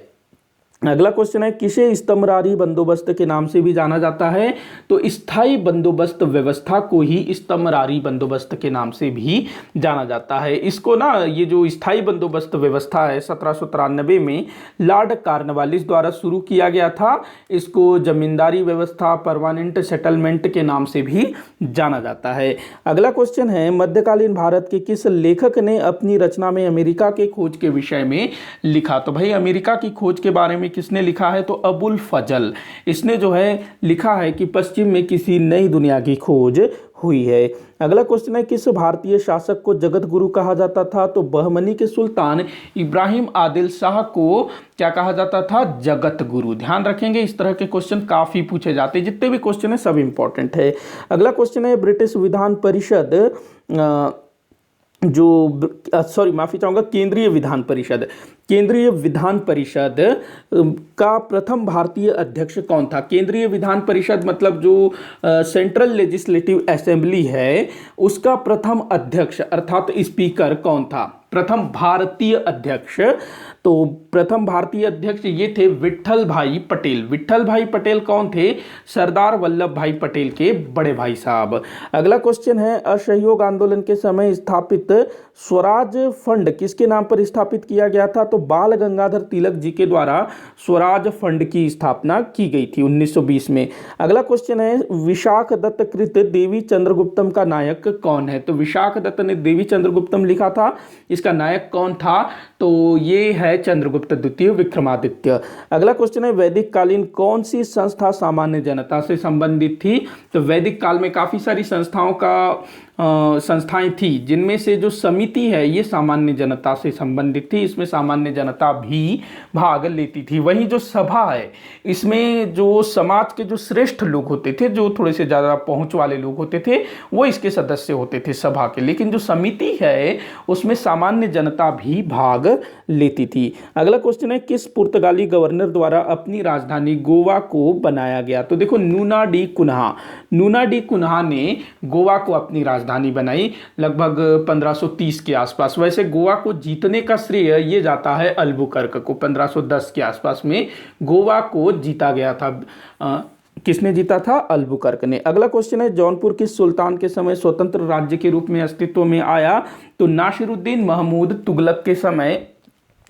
अगला क्वेश्चन है, किसे स्तंभरारी बंदोबस्त के नाम से भी जाना जाता है? तो स्थायी बंदोबस्त व्यवस्था को ही स्तंभरारी बंदोबस्त के नाम से भी जाना जाता है। इसको ना, ये जो स्थायी बंदोबस्त व्यवस्था है 1793 में लॉर्ड कॉर्नवालिस द्वारा शुरू किया गया था। इसको जमींदारी व्यवस्था, परमानेंट सेटलमेंट के नाम से भी जाना जाता है। अगला क्वेश्चन है, मध्यकालीन भारत के किस लेखक ने अपनी रचना में अमेरिका के खोज के विषय में लिखा? तो भाई अमेरिका की खोज के बारे में किसने लिखा है? तो अबुल फजल, इसने जो है लिखा है कि पश्चिम में किसी नई दुनिया की खोज हुई है। अगला क्वेश्चन है, किस भारतीय शासक को जगत गुरु कहा जाता था? तो बहमनी के सुल्तान इब्राहिम आदिल शाह को क्या कहा जाता था? जगत गुरु। ध्यान रखेंगे, इस तरह के क्वेश्चन काफी पूछे जाते हैं, जितने भी क्वेश्चन है सब इंपॉर्टेंट है। अगला क्वेश्चन है, ब्रिटिश विधान परिषद केंद्रीय विधान परिषद का प्रथम भारतीय अध्यक्ष कौन था? केंद्रीय विधान परिषद मतलब जो सेंट्रल लेजिस्लेटिव असेंबली है उसका प्रथम अध्यक्ष अर्थात स्पीकर कौन था? प्रथम भारतीय अध्यक्ष। तो प्रथम भारतीय अध्यक्ष ये थे विट्ठल भाई पटेल। विट्ठल भाई पटेल कौन थे? सरदार वल्लभ भाई पटेल के बड़े भाई साहब। अगला क्वेश्चन है, असहयोग आंदोलन के समय स्थापित स्वराज फंड किसके नाम पर स्थापित किया गया था? तो बाल गंगाधर तिलक जी के द्वारा स्वराज फंड की स्थापना की गई थी 1920 में। अगला क्वेश्चन है, विशाख दत्त कृत देवी चंद्रगुप्तम का नायक कौन है? तो विशाख दत्त ने देवी चंद्रगुप्तम लिखा था, इसका नायक कौन था? तो ये है चंद्रगुप्त द्वितीय विक्रमादित्य। अगला क्वेश्चन है, वैदिक कालीन कौन सी संस्था सामान्य जनता से संबंधित थी? तो वैदिक काल में काफी सारी संस्थाएं थी, जिनमें से जो समिति है ये सामान्य जनता से संबंधित थी, इसमें सामान्य जनता भी भाग लेती थी। वहीं जो सभा है, इसमें जो समाज के जो श्रेष्ठ लोग होते थे, जो थोड़े से ज्यादा पहुंच वाले लोग होते थे, वो इसके सदस्य होते थे सभा के। लेकिन जो समिति है उसमें सामान्य जनता भी भाग लेती थी। अगला क्वेश्चन है, किस पुर्तगाली गवर्नर द्वारा अपनी राजधानी गोवा को बनाया गया? तो देखो, नूना डी कुन्हा ने गोवा को अपनी राजधानी बनाई लगभग 1530 के आसपास। वैसे गोवा को जीतने का श्रेय ये जाता है अल्बुकर्क को। 1510 के आसपास में गोवा को जीता गया था। किसने जीता था? अल्बुकर्क ने। अगला क्वेश्चन है, जौनपुर किस सुल्तान के समय स्वतंत्र राज्य के रूप में अस्तित्व में आया? तो नासिरुद्दीन महमूद तुगलक के समय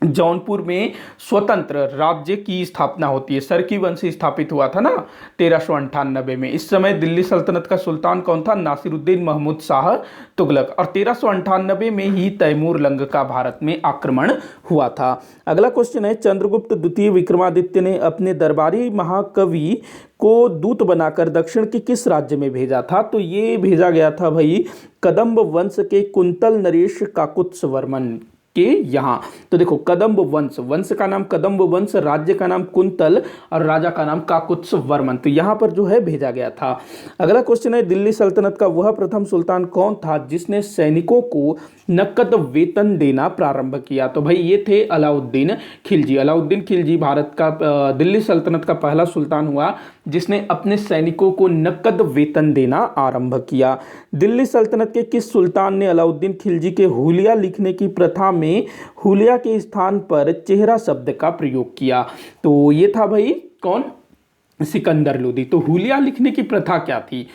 जौनपुर में स्वतंत्र राज्य की स्थापना होती है। सरकी वंश स्थापित हुआ था ना 1398 में। इस समय दिल्ली सल्तनत का सुल्तान कौन था? नासिरुद्दीन महमूद शाह तुगलक। और 1398 में ही तैमूर लंग का भारत में आक्रमण हुआ था। अगला क्वेश्चन है, चंद्रगुप्त द्वितीय विक्रमादित्य ने अपने दरबारी महाकवि को दूत बनाकर दक्षिण के किस राज्य में भेजा था? तो ये भेजा गया था भाई कदम्ब वंश के कुंतल नरेश काकुत्स वर्मन के यहाँ। तो देखो, कदम्ब वंश का नाम कदम्ब वंश, राज्य का नाम कुंतल और राजा का नाम काकुत्स वर्मन। तो यहाँ पर जो है भेजा गया था। अगला क्वेश्चन है, दिल्ली सल्तनत का वह प्रथम सुल्तान कौन था जिसने सैनिकों को नकद वेतन देना प्रारंभ किया? तो भाई ये थे अलाउद्दीन खिलजी। अलाउद्दीन खिलजी भारत का दिल्ली सल्तनत का पहला सुल्तान हुआ जिसने अपने सैनिकों को नकद वेतन देना आरंभ किया। दिल्ली सल्तनत के किस सुल्तान ने अलाउद्दीन खिलजी के हुलिया लिखने की प्रथा में हुलिया के स्थान पर चेहरा शब्द का प्रयोग किया? तो ये था भाई कौन? सिकंदर लोदी। तो हुलिया लिखने की प्रथा क्या थी?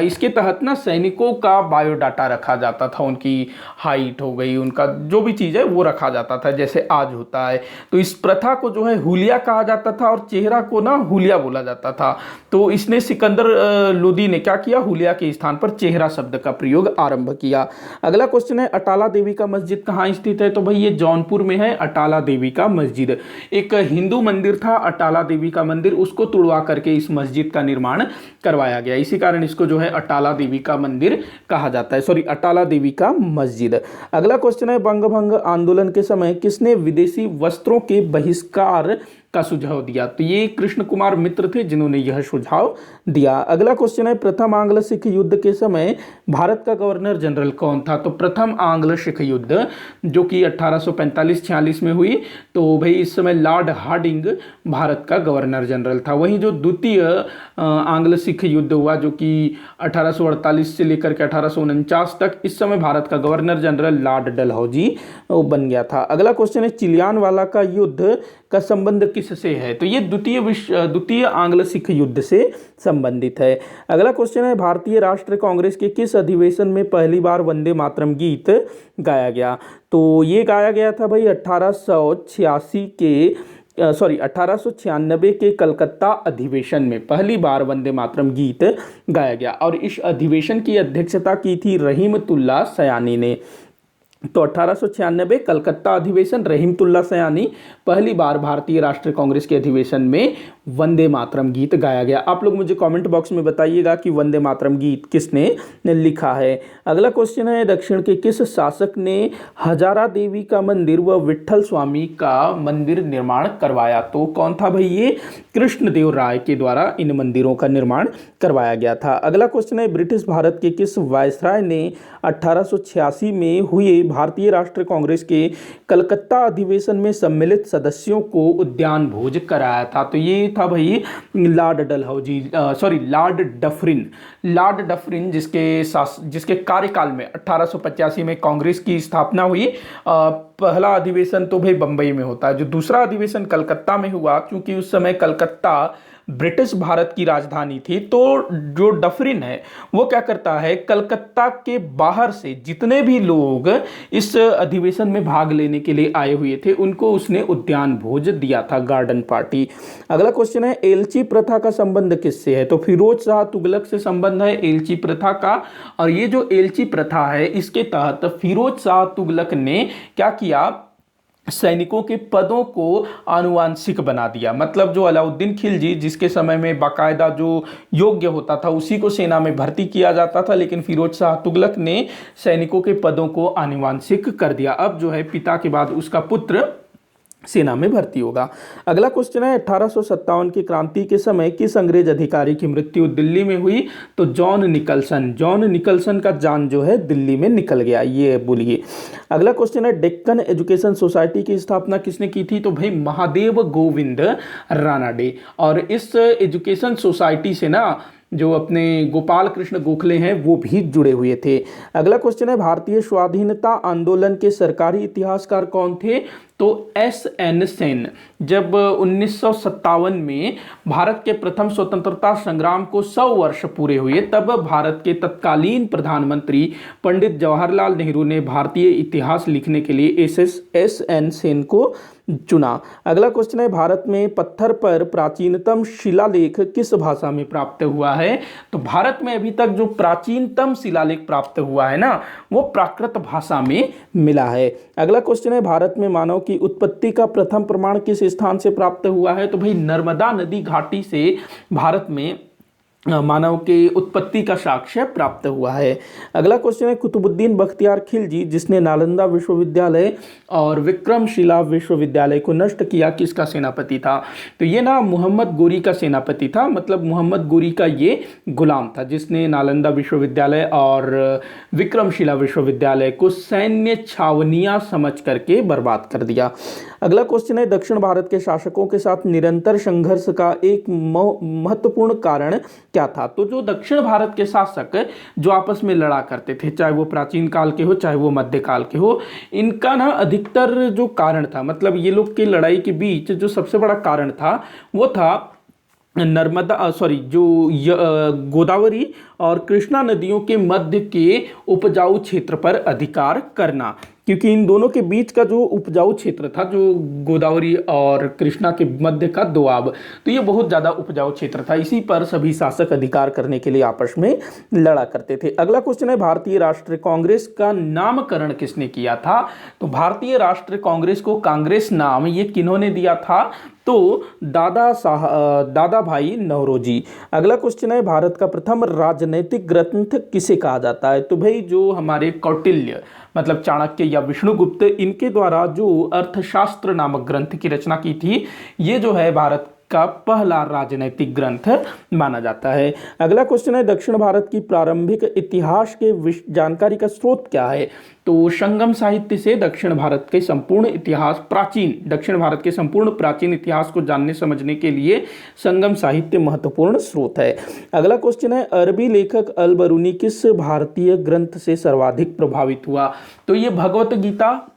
इसके तहत ना सैनिकों का बायोडाटा रखा जाता था, उनकी हाइट हो गई, उनका जो भी चीज़ है वो रखा जाता था, जैसे आज होता है। तो इस प्रथा को जो है हुलिया कहा जाता था और चेहरा को ना हुलिया बोला जाता था। तो इसने सिकंदर लोदी ने क्या किया? हुलिया के स्थान पर चेहरा शब्द का प्रयोग आरंभ किया। अगला क्वेश्चन है, अटाला देवी का मस्जिद कहाँ स्थित है? तो भाई ये जौनपुर में है अटाला देवी का मस्जिद। एक हिंदू मंदिर था अटाला देवी का मंदिर, उसको तुड़वा करके इस मस्जिद का निर्माण करवाया गया। इसी कारण इसको जो है अटाला देवी का मंदिर कहा जाता है, सॉरी अटाला देवी का मस्जिद। अगला क्वेश्चन है, बंगभंग आंदोलन के समय किसने विदेशी वस्त्रों के बहिष्कार का सुझाव दिया? तो ये कृष्ण कुमार मित्र थे जिन्होंने यह सुझाव दिया। अगला क्वेश्चन है, प्रथम आंग्ल सिख युद्ध के समय भारत का गवर्नर जनरल कौन था? तो प्रथम आंग्ल सिख युद्ध जो कि 1845-46 में हुई, तो भाई इस समय लॉर्ड हार्डिंग भारत का गवर्नर जनरल था। वहीं जो द्वितीय आंग्ल सिख युद्ध हुआ जो कि 1848 से लेकर के 1849 तक, इस समय भारत का गवर्नर जनरल लॉर्ड डलहौजी बन गया था। अगला क्वेश्चन है, चिलियानवाला का युद्ध का संबंध किससे है? तो ये द्वितीय आंग्ल सिख युद्ध से संबंधित है। अगला क्वेश्चन है, भारतीय राष्ट्रीय कांग्रेस के किस अधिवेशन में पहली बार वंदे मातरम गीत गाया गया? तो ये गाया गया था भाई 1896 के कलकत्ता अधिवेशन में पहली बार वंदे मातरम गीत गाया गया। और इस अधिवेशन की अध्यक्षता की थी रहीमतुल्लाह सयानी ने। तो 1896 कलकत्ता अधिवेशन, रहीमतुल्लाह सयानी, पहली बार भारतीय राष्ट्रीय कांग्रेस के अधिवेशन में वंदे मातरम गीत गाया गया। आप लोग मुझे कमेंट बॉक्स में बताइएगा कि वंदे मातरम गीत किसने लिखा है। अगला क्वेश्चन है, दक्षिण के किस शासक ने हजारा देवी का मंदिर व विट्ठल स्वामी का मंदिर निर्माण करवाया? तो कौन था भाई? ये कृष्णदेव राय के द्वारा इन मंदिरों का निर्माण करवाया गया था। अगला क्वेश्चन है, ब्रिटिश भारत के किस वायसराय ने 1886 में हुए भारतीय राष्ट्रीय कांग्रेस के कलकत्ता अधिवेशन में सम्मिलित सदस्यों को उद्यान भोज कराया था? तो ये था भाई लॉर्ड डफरिन जिसके कार्यकाल में 1885 में कांग्रेस की स्थापना हुई। पहला अधिवेशन तो भाई बंबई में होता है, जो दूसरा अधिवेशन कलकत्ता में हुआ, क्योंकि उस समय कलकत्ता ब्रिटिश भारत की राजधानी थी। तो जो डफरिन है वो क्या करता है, कलकत्ता के बाहर से जितने भी लोग इस अधिवेशन में भाग लेने के लिए आए हुए थे उनको उसने उद्यान भोज दिया था, गार्डन पार्टी। अगला क्वेश्चन है, एलची प्रथा का संबंध किससे है? तो फिरोज शाह तुगलक से संबंध है एलची प्रथा का। और ये जो एलची प्रथा है इसके तहत फिरोज शाह तुगलक ने क्या किया, सैनिकों के पदों को आनुवांशिक बना दिया। मतलब जो अलाउद्दीन खिलजी जिसके समय में बाकायदा जो योग्य होता था उसी को सेना में भर्ती किया जाता था, लेकिन फिरोज शाह तुगलक ने सैनिकों के पदों को आनुवांशिक कर दिया। अब जो है पिता के बाद उसका पुत्र सेना में भर्ती होगा। अगला क्वेश्चन है, 1857 की क्रांति के समय किस अंग्रेज अधिकारी की मृत्यु दिल्ली में हुई? तो जॉन निकलसन का जान जो है दिल्ली में निकल गया, ये बोलिए। अगला क्वेश्चन है, डेक्कन एजुकेशन सोसाइटी की स्थापना किसने की थी? तो भाई महादेव गोविंद रानाडे। और इस एजुकेशन सोसाइटी से ना जो अपने गोपाल कृष्ण गोखले हैं वो भी जुड़े हुए थे। अगला क्वेश्चन है, भारतीय स्वाधीनता आंदोलन के सरकारी इतिहासकार कौन थे? तो एस.एन. सेन। जब 1957 में भारत के प्रथम स्वतंत्रता संग्राम को 100 वर्ष पूरे हुए तब भारत के तत्कालीन प्रधानमंत्री पंडित जवाहरलाल नेहरू ने भारतीय इतिहास लिखने के लिए एस.एन. सेन को चुना। अगला क्वेश्चन है, भारत में पत्थर पर प्राचीनतम शिलालेख किस भाषा में प्राप्त हुआ है? तो भारत में अभी तक जो प्राचीनतम शिलालेख प्राप्त हुआ है ना वो प्राकृत भाषा में मिला है। अगला क्वेश्चन है, भारत में मानव की उत्पत्ति का प्रथम प्रमाण किस स्थान से प्राप्त हुआ है? तो भाई नर्मदा नदी घाटी से भारत में मानव के उत्पत्ति का साक्ष्य प्राप्त हुआ है। अगला क्वेश्चन है, कुतुबुद्दीन बख्तियार खिलजी जिसने नालंदा विश्वविद्यालय और विक्रमशिला विश्वविद्यालय को नष्ट किया, किसका सेनापति था? तो ये ना मोहम्मद गोरी का सेनापति था। मतलब मोहम्मद गोरी का ये गुलाम था जिसने नालंदा विश्वविद्यालय और विक्रमशिला विश्वविद्यालय को सैन्य छावनियां समझ करके बर्बाद कर दिया। अगला क्वेश्चन है, दक्षिण भारत के शासकों के साथ निरंतर संघर्ष का एक महत्वपूर्ण कारण क्या था? तो जो दक्षिण भारत के शासक जो आपस में लड़ा करते थे, चाहे वो प्राचीन काल के हो चाहे वो मध्यकाल के हो, इनका ना अधिकतर जो कारण था, मतलब ये लोग की लड़ाई के बीच जो सबसे बड़ा कारण था वो था गोदावरी और कृष्णा नदियों के मध्य के उपजाऊ क्षेत्र पर अधिकार करना। क्योंकि इन दोनों के बीच का जो उपजाऊ क्षेत्र था, जो गोदावरी और कृष्णा के मध्य का दोआब, तो ये बहुत ज़्यादा उपजाऊ क्षेत्र था। इसी पर सभी शासक अधिकार करने के लिए आपस में लड़ा करते थे। अगला क्वेश्चन है, भारतीय राष्ट्रीय कांग्रेस का नामकरण किसने किया था? तो भारतीय राष्ट्रीय कांग्रेस को कांग्रेस नाम ये किन्होंने दिया था? तो दादा भाई नौरोजी। अगला क्वेश्चन है, भारत का प्रथम राजनैतिक ग्रंथ किसे कहा जाता है? तो भाई जो हमारे कौटिल्य मतलब चाणक्य या विष्णुगुप्त, इनके द्वारा जो अर्थशास्त्र नामक ग्रंथ की रचना की थी, ये जो है भारत का पहला राजनैतिक ग्रंथ माना जाता है। अगला क्वेश्चन है, दक्षिण भारत की प्रारंभिक इतिहास के जानकारी का स्रोत क्या है? तो संगम साहित्य से दक्षिण भारत के संपूर्ण प्राचीन इतिहास को जानने समझने के लिए संगम साहित्य महत्वपूर्ण स्रोत है। अगला क्वेश्चन है, अरबी लेखक अल बरूनी किस भारतीय ग्रंथ से सर्वाधिक प्रभावित हुआ? तो ये भगवत गीता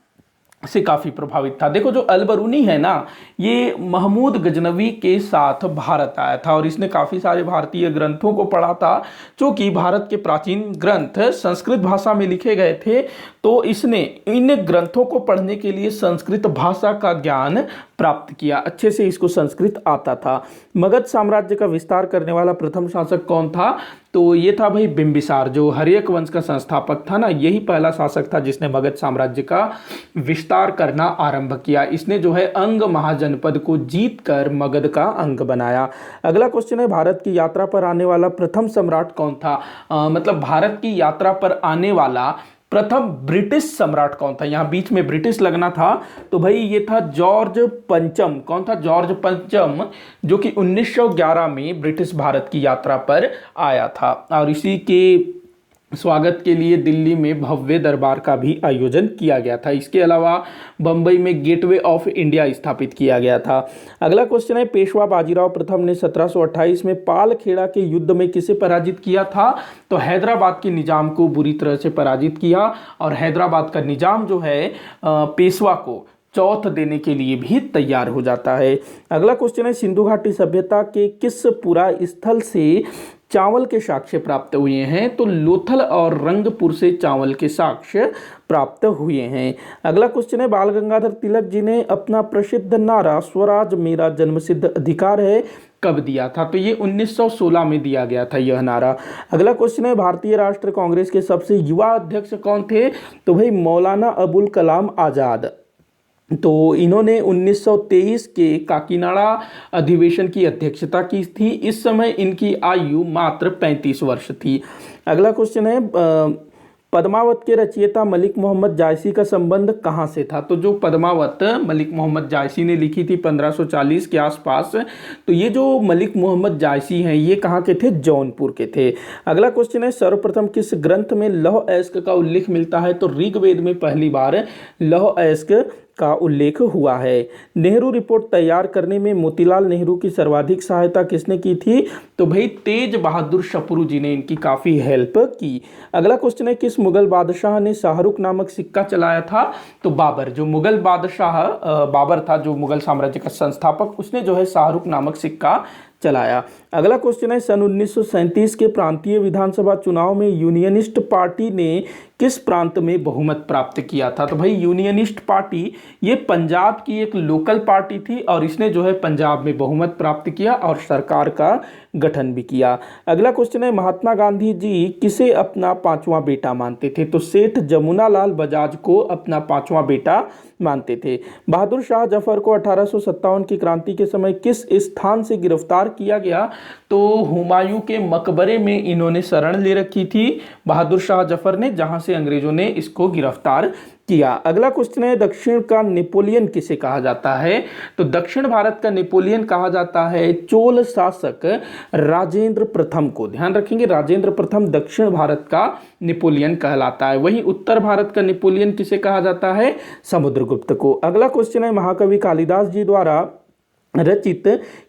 से काफ़ी प्रभावित था। देखो जो अल बरूनी है ना, ये महमूद गजनवी के साथ भारत आया था और इसने काफ़ी सारे भारतीय ग्रंथों को पढ़ा था। क्योंकि भारत के प्राचीन ग्रंथ संस्कृत भाषा में लिखे गए थे, तो इसने इन ग्रंथों को पढ़ने के लिए संस्कृत भाषा का ज्ञान प्राप्त किया, अच्छे से इसको संस्कृत आता था। मगध साम्राज्य का विस्तार करने वाला प्रथम शासक कौन था? तो ये था भाई बिंबिसार, जो हर्यक वंश का संस्थापक था ना, यही पहला शासक था जिसने मगध साम्राज्य का विस्तार करना आरंभ किया। इसने जो है अंग महाजनपद को जीतकर मगध का अंग बनाया। अगला क्वेश्चन है, भारत की यात्रा पर आने वाला प्रथम सम्राट कौन था? मतलब भारत की यात्रा पर आने वाला प्रथम ब्रिटिश सम्राट कौन था? यहाँ बीच में ब्रिटिश लगना था, तो भाई ये था जॉर्ज पंचम। कौन था? जॉर्ज पंचम, जो कि 1911 में ब्रिटिश भारत की यात्रा पर आया था। और इसी के स्वागत के लिए दिल्ली में भव्य दरबार का भी आयोजन किया गया था। इसके अलावा बम्बई में गेटवे ऑफ इंडिया स्थापित किया गया था। अगला क्वेश्चन है, पेशवा बाजीराव प्रथम ने 1728 में पालखेड़ा के युद्ध में किसे पराजित किया था? तो हैदराबाद के निजाम को बुरी तरह से पराजित किया और हैदराबाद का निजाम जो है पेशवा को चौथ देने के लिए भी तैयार हो जाता है। अगला क्वेश्चन है, सिंधु घाटी सभ्यता के किस पुरा स्थल से चावल के साक्ष्य प्राप्त हुए हैं? तो लोथल और रंगपुर से चावल के साक्ष्य प्राप्त हुए हैं। अगला क्वेश्चन है, बाल गंगाधर तिलक जी ने अपना प्रसिद्ध नारा स्वराज मेरा जन्मसिद्ध अधिकार है कब दिया था? तो ये 1916 में दिया गया था यह नारा। अगला क्वेश्चन है, भारतीय राष्ट्रीय कांग्रेस के सबसे युवा अध्यक्ष कौन थे? तो भाई मौलाना अबुल कलाम आज़ाद। तो इन्होंने 1923 के काकीनाडा अधिवेशन की अध्यक्षता की थी। इस समय इनकी आयु मात्र 35 वर्ष थी। अगला क्वेश्चन है, पद्मावत के रचयिता मलिक मोहम्मद जायसी का संबंध कहाँ से था? तो जो पद्मावत मलिक मोहम्मद जायसी ने लिखी थी 1540 के आसपास, तो ये जो मलिक मोहम्मद जायसी हैं ये कहाँ के थे? जौनपुर के थे। अगला क्वेश्चन है, सर्वप्रथम किस ग्रंथ में लौह अयस्क का उल्लेख मिलता है? तो ऋग्वेद में पहली बार लौह अयस्क का उल्लेख हुआ है। नेहरू रिपोर्ट तैयार करने में मोतीलाल नेहरू की सर्वाधिक सहायता किसने की थी? तो भाई तेज बहादुर सप्रू जी ने इनकी काफ़ी हेल्प की। अगला क्वेश्चन है, किस मुगल बादशाह ने शाहरुख नामक सिक्का चलाया था? तो बाबर। जो मुगल बादशाह बाबर था, जो मुगल साम्राज्य का संस्थापक, उसने जो है शाहरुख नामक सिक्का चलाया। अगला क्वेश्चन है, सन 1937 के प्रांतीय विधानसभा चुनाव में यूनियनिस्ट पार्टी ने किस प्रांत में बहुमत प्राप्त किया था? तो भाई यूनियनिस्ट पार्टी ये पंजाब की एक लोकल पार्टी थी और इसने जो है पंजाब में बहुमत प्राप्त किया और सरकार का गठन भी किया। अगला क्वेश्चन है, महात्मा गांधी जी किसे अपना पांचवा बेटा मानते थे? तो सेठ जमुनालाल बजाज को अपना पांचवा बेटा मानते थे। बहादुर शाह जफर को 1857 की क्रांति के समय किस स्थान से गिरफ्तार किया गया? तो हुमायूं के मकबरे में इन्होंने शरण ले रखी थी बहादुर शाह जफर ने, जहां से अंग्रेजों ने इसको गिरफ्तार किया। अगला क्वेश्चन है, दक्षिण का नेपोलियन किसे कहा जाता है? तो दक्षिण भारत का नेपोलियन कहा जाता है चोल शासक राजेंद्र प्रथम को। ध्यान रखेंगे, राजेंद्र प्रथम दक्षिण भारत का नेपोलियन कहलाता है। वहीं उत्तर भारत का नेपोलियन किसे कहा जाता है? समुद्रगुप्त को। अगला क्वेश्चन है, महाकवि कालिदास जी द्वारा रचित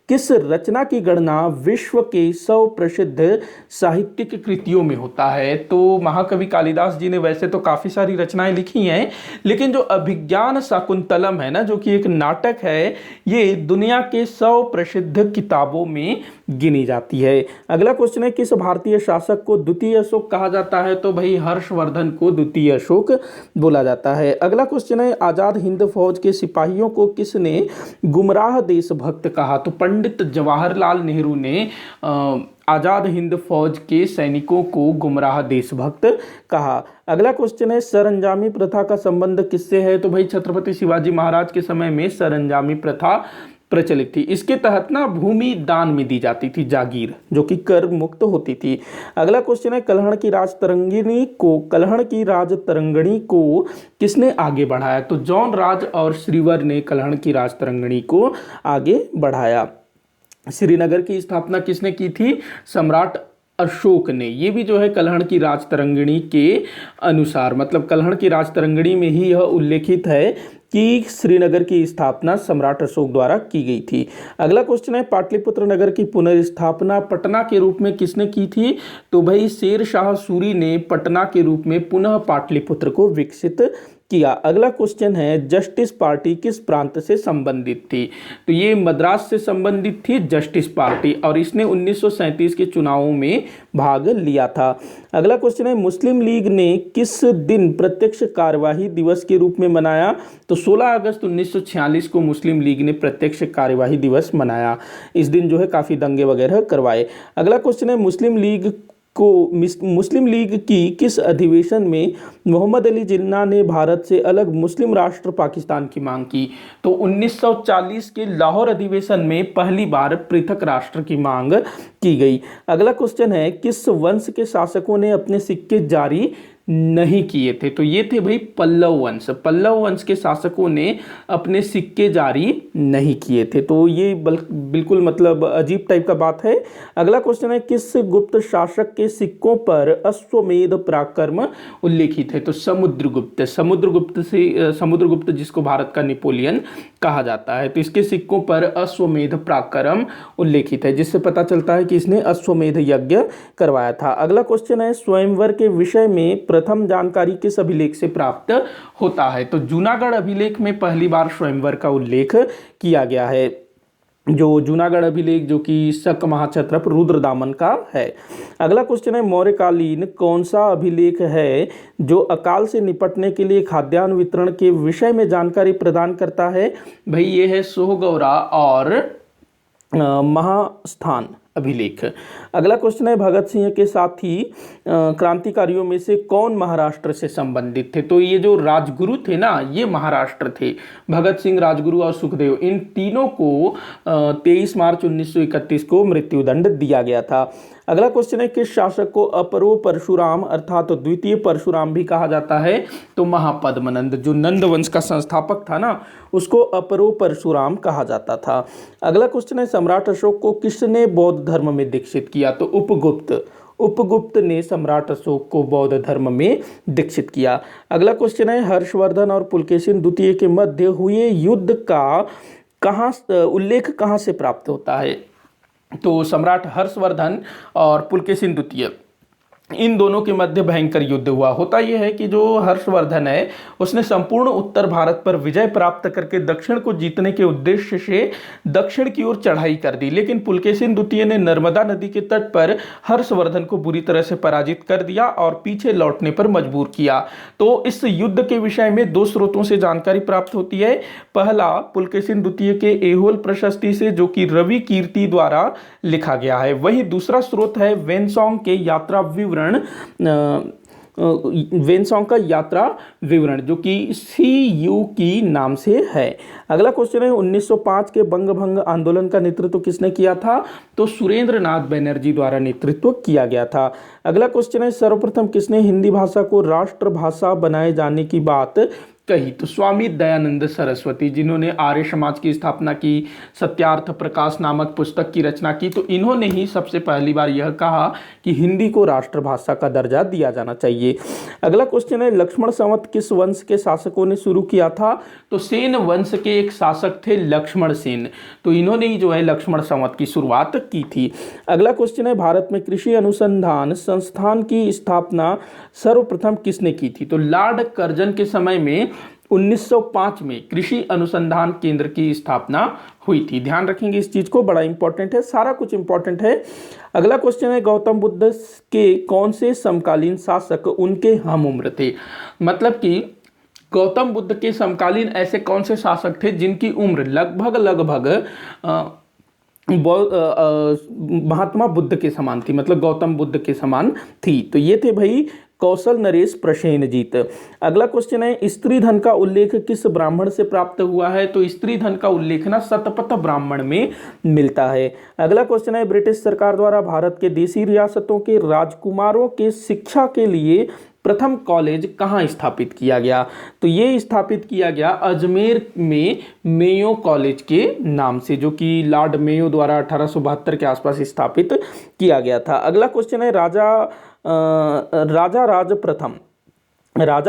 किस रचना की गणना विश्व के 100 प्रसिद्ध साहित्यिक कृतियों में होता है? तो महाकवि कालिदास जी ने वैसे तो काफ़ी सारी रचनाएं लिखी हैं, लेकिन जो अभिज्ञान शाकुंतलम है ना, जो कि एक नाटक है, ये दुनिया के 100 प्रसिद्ध किताबों में गिनी जाती है। अगला क्वेश्चन है, किस भारतीय शासक को द्वितीय अशोक कहा जाता है? तो भाई हर्षवर्धन को द्वितीय अशोक बोला जाता है। अगला क्वेश्चन है, आज़ाद हिंद फौज के सिपाहियों को किसने गुमराह देशभक्त कहा? तो पंडित जवाहरलाल नेहरू ने आज़ाद हिंद फौज के सैनिकों को गुमराह देशभक्त कहा। अगला क्वेश्चन है, सरंजामी प्रथा का संबंध किससे है? तो भाई छत्रपति शिवाजी महाराज के समय में सरंजामी प्रथा प्रचलित थी। इसके तहत ना भूमि दान में दी जाती थी, जागीर, जो कि कर मुक्त होती थी। अगला क्वेश्चन है, कल्हड़ की राजतरंगिणी को किसने आगे बढ़ाया? तो जॉन राज और श्रीवर ने कल्हड़ की राजतरंगिणी को आगे बढ़ाया। श्रीनगर की स्थापना किसने की थी? सम्राट अशोक ने। ये भी जो है कल्हड़ की राजतरंगिणी के अनुसार, मतलब कल्हड़ की राजतरंगिणी में ही यह उल्लेखित है कि श्रीनगर की स्थापना सम्राट अशोक द्वारा की गई थी। अगला क्वेश्चन है, पाटलिपुत्र नगर की पुनर्स्थापना पटना के रूप में किसने की थी? तो भाई शेर शाह सूरी ने पटना के रूप में पुनः पाटलिपुत्र को विकसित किया। अगला क्वेश्चन है, जस्टिस पार्टी किस प्रांत से संबंधित थी? तो ये मद्रास से संबंधित थी जस्टिस पार्टी, और इसने 1937 के चुनावों में भाग लिया था। अगला क्वेश्चन है, मुस्लिम लीग ने किस दिन प्रत्यक्ष कार्यवाही दिवस के रूप में मनाया? तो 16 अगस्त 1946 को मुस्लिम लीग ने प्रत्यक्ष कार्यवाही दिवस मनाया। इस दिन जो है काफ़ी दंगे वगैरह करवाए। अगला क्वेश्चन है, मुस्लिम लीग की किस अधिवेशन में मोहम्मद अली जिन्ना ने भारत से अलग मुस्लिम राष्ट्र पाकिस्तान की मांग की? तो 1940 के लाहौर अधिवेशन में पहली बार पृथक राष्ट्र की मांग की गई। अगला क्वेश्चन है, किस वंश के शासकों ने अपने सिक्के जारी नहीं किए थे। तो ये थे भाई पल्लव वंश। पल्लव वंश के शासकों ने अपने सिक्के जारी नहीं किए थे। तो ये बिल्कुल मतलब अजीब टाइप का बात है। अगला क्वेश्चन है, किस गुप्त शासक के सिक्कों पर अश्वमेध पराक्रम उल्लेखित है? तो समुद्रगुप्त। समुद्रगुप्त जिसको भारत का नेपोलियन कहा जाता है, तो इसके सिक्कों पर अश्वमेध पराक्रम उल्लेखित है, जिससे पता चलता है कि इसने अश्वमेध यज्ञ करवाया था। अगला क्वेश्चन है, स्वयंवर के विषय में प्रथम जानकारी किस अभिलेख से प्राप्त होता है? तो जूनागढ़ अभिलेख में पहली बार स्वयंवर का उल्लेख किया गया है। जो जूनागढ़ अभिलेख जो कि शक महाक्षत्रप रुद्रदामन का है। अगला क्वेश्चन है, मौर्यकालीन कौन सा अभिलेख है जो अकाल से निपटने के लिए खाद्यान्न वितरण के विषय में जानकारी प्रदान करता है? भाई ये है सोहगौरा और महास्थान अभिलेख। अगला क्वेश्चन है, भगत सिंह के साथी क्रांतिकारियों में से कौन महाराष्ट्र से संबंधित थे? तो ये जो राजगुरु थे ना, ये महाराष्ट्र थे। भगत सिंह, राजगुरु और सुखदेव, इन तीनों को 23 मार्च 1931 को मृत्युदंड दिया गया था। अगला क्वेश्चन है, किस शासक को अपरो परशुराम अर्थात तो द्वितीय परशुराम भी कहा जाता है? तो महापद्मनंद, जो नंद वंश का संस्थापक था ना, उसको अपरो परशुराम कहा जाता था। अगला क्वेश्चन है, सम्राट अशोक को किसने बौद्ध धर्म में दीक्षित किया? तो उपगुप्त ने सम्राट अशोक को बौद्ध धर्म में दीक्षित किया। अगला क्वेश्चन है, हर्षवर्धन और पुलकेशिन द्वितीय के मध्य हुए युद्ध का उल्लेख कहाँ से प्राप्त होता है? तो सम्राट हर्षवर्धन और पुलकेशिन द्वितीय, इन दोनों के मध्य भयंकर युद्ध हुआ। होता यह है कि जो हर्षवर्धन है, उसने संपूर्ण उत्तर भारत पर विजय प्राप्त करके दक्षिण को जीतने के उद्देश्य से दक्षिण की ओर चढ़ाई कर दी, लेकिन पुलकेशिन द्वितीय ने नर्मदा नदी के तट पर हर्षवर्धन को बुरी तरह से पराजित कर दिया और पीछे लौटने पर मजबूर किया। तो इस युद्ध के विषय में दो स्रोतों से जानकारी प्राप्त होती है। पहला, पुलकेशिन द्वितीय के ऐहोल प्रशस्ति से, जो कि रवि कीर्ति द्वारा लिखा गया है। वहीं दूसरा स्रोत है वेनसोंग के यात्रा विवरण, वेनसोंग का यात्रा विवरण, जो कि CU की नाम से है। अगला क्वेश्चन है, 1905 के बंगभंग आंदोलन का नेतृत्व किसने किया था? तो सुरेंद्र नाथ बनर्जी द्वारा नेतृत्व किया गया था। अगला क्वेश्चन है, सर्वप्रथम किसने हिंदी भाषा को राष्ट्रभाषा बनाए जाने की बात कही? तो स्वामी दयानंद सरस्वती, जिन्होंने आर्य समाज की स्थापना की, सत्यार्थ प्रकाश नामक पुस्तक की रचना की, तो इन्होंने ही सबसे पहली बार यह कहा कि हिंदी को राष्ट्रभाषा का दर्जा दिया जाना चाहिए। अगला क्वेश्चन है, लक्ष्मण संवत किस वंश के शासकों ने शुरू किया था? तो सेन वंश के एक शासक थे लक्ष्मण सेन, तो इन्होंने ही जो है लक्ष्मण संवत की शुरुआत की थी। अगला क्वेश्चन है, भारत में कृषि अनुसंधान संस्थान की स्थापना सर्वप्रथम किसने की थी? तो लॉर्ड कर्जन के समय में 1905 में कृषि अनुसंधान केंद्र की स्थापना हुई थी। ध्यान रखेंगे इस चीज को, बड़ा इंपॉर्टेंट है, सारा कुछ इंपॉर्टेंट है। अगला क्वेश्चन है, गौतम बुद्ध के कौन से समकालीन शासक उनके हम उम्र थे? मतलब कि गौतम बुद्ध के समकालीन ऐसे कौन से शासक थे जिनकी उम्र लगभग महात्मा बुद्ध के समान थी, मतलब गौतम बुद्ध के समान थी? तो ये थे भाई कौशल नरेश प्रसेनजीत। अगला क्वेश्चन है, स्त्री धन का उल्लेख किस ब्राह्मण से प्राप्त हुआ है? तो स्त्री धन का उल्लेख ना शतपथ ब्राह्मण में मिलता है। अगला क्वेश्चन है, ब्रिटिश सरकार द्वारा भारत के देशी रियासतों के राजकुमारों के शिक्षा के लिए प्रथम कॉलेज कहाँ स्थापित किया गया? तो ये स्थापित किया गया अजमेर में मेयो कॉलेज के नाम से, जो कि लॉर्ड मेयो द्वारा 1872 के आसपास स्थापित किया गया था। अगला क्वेश्चन है, राजा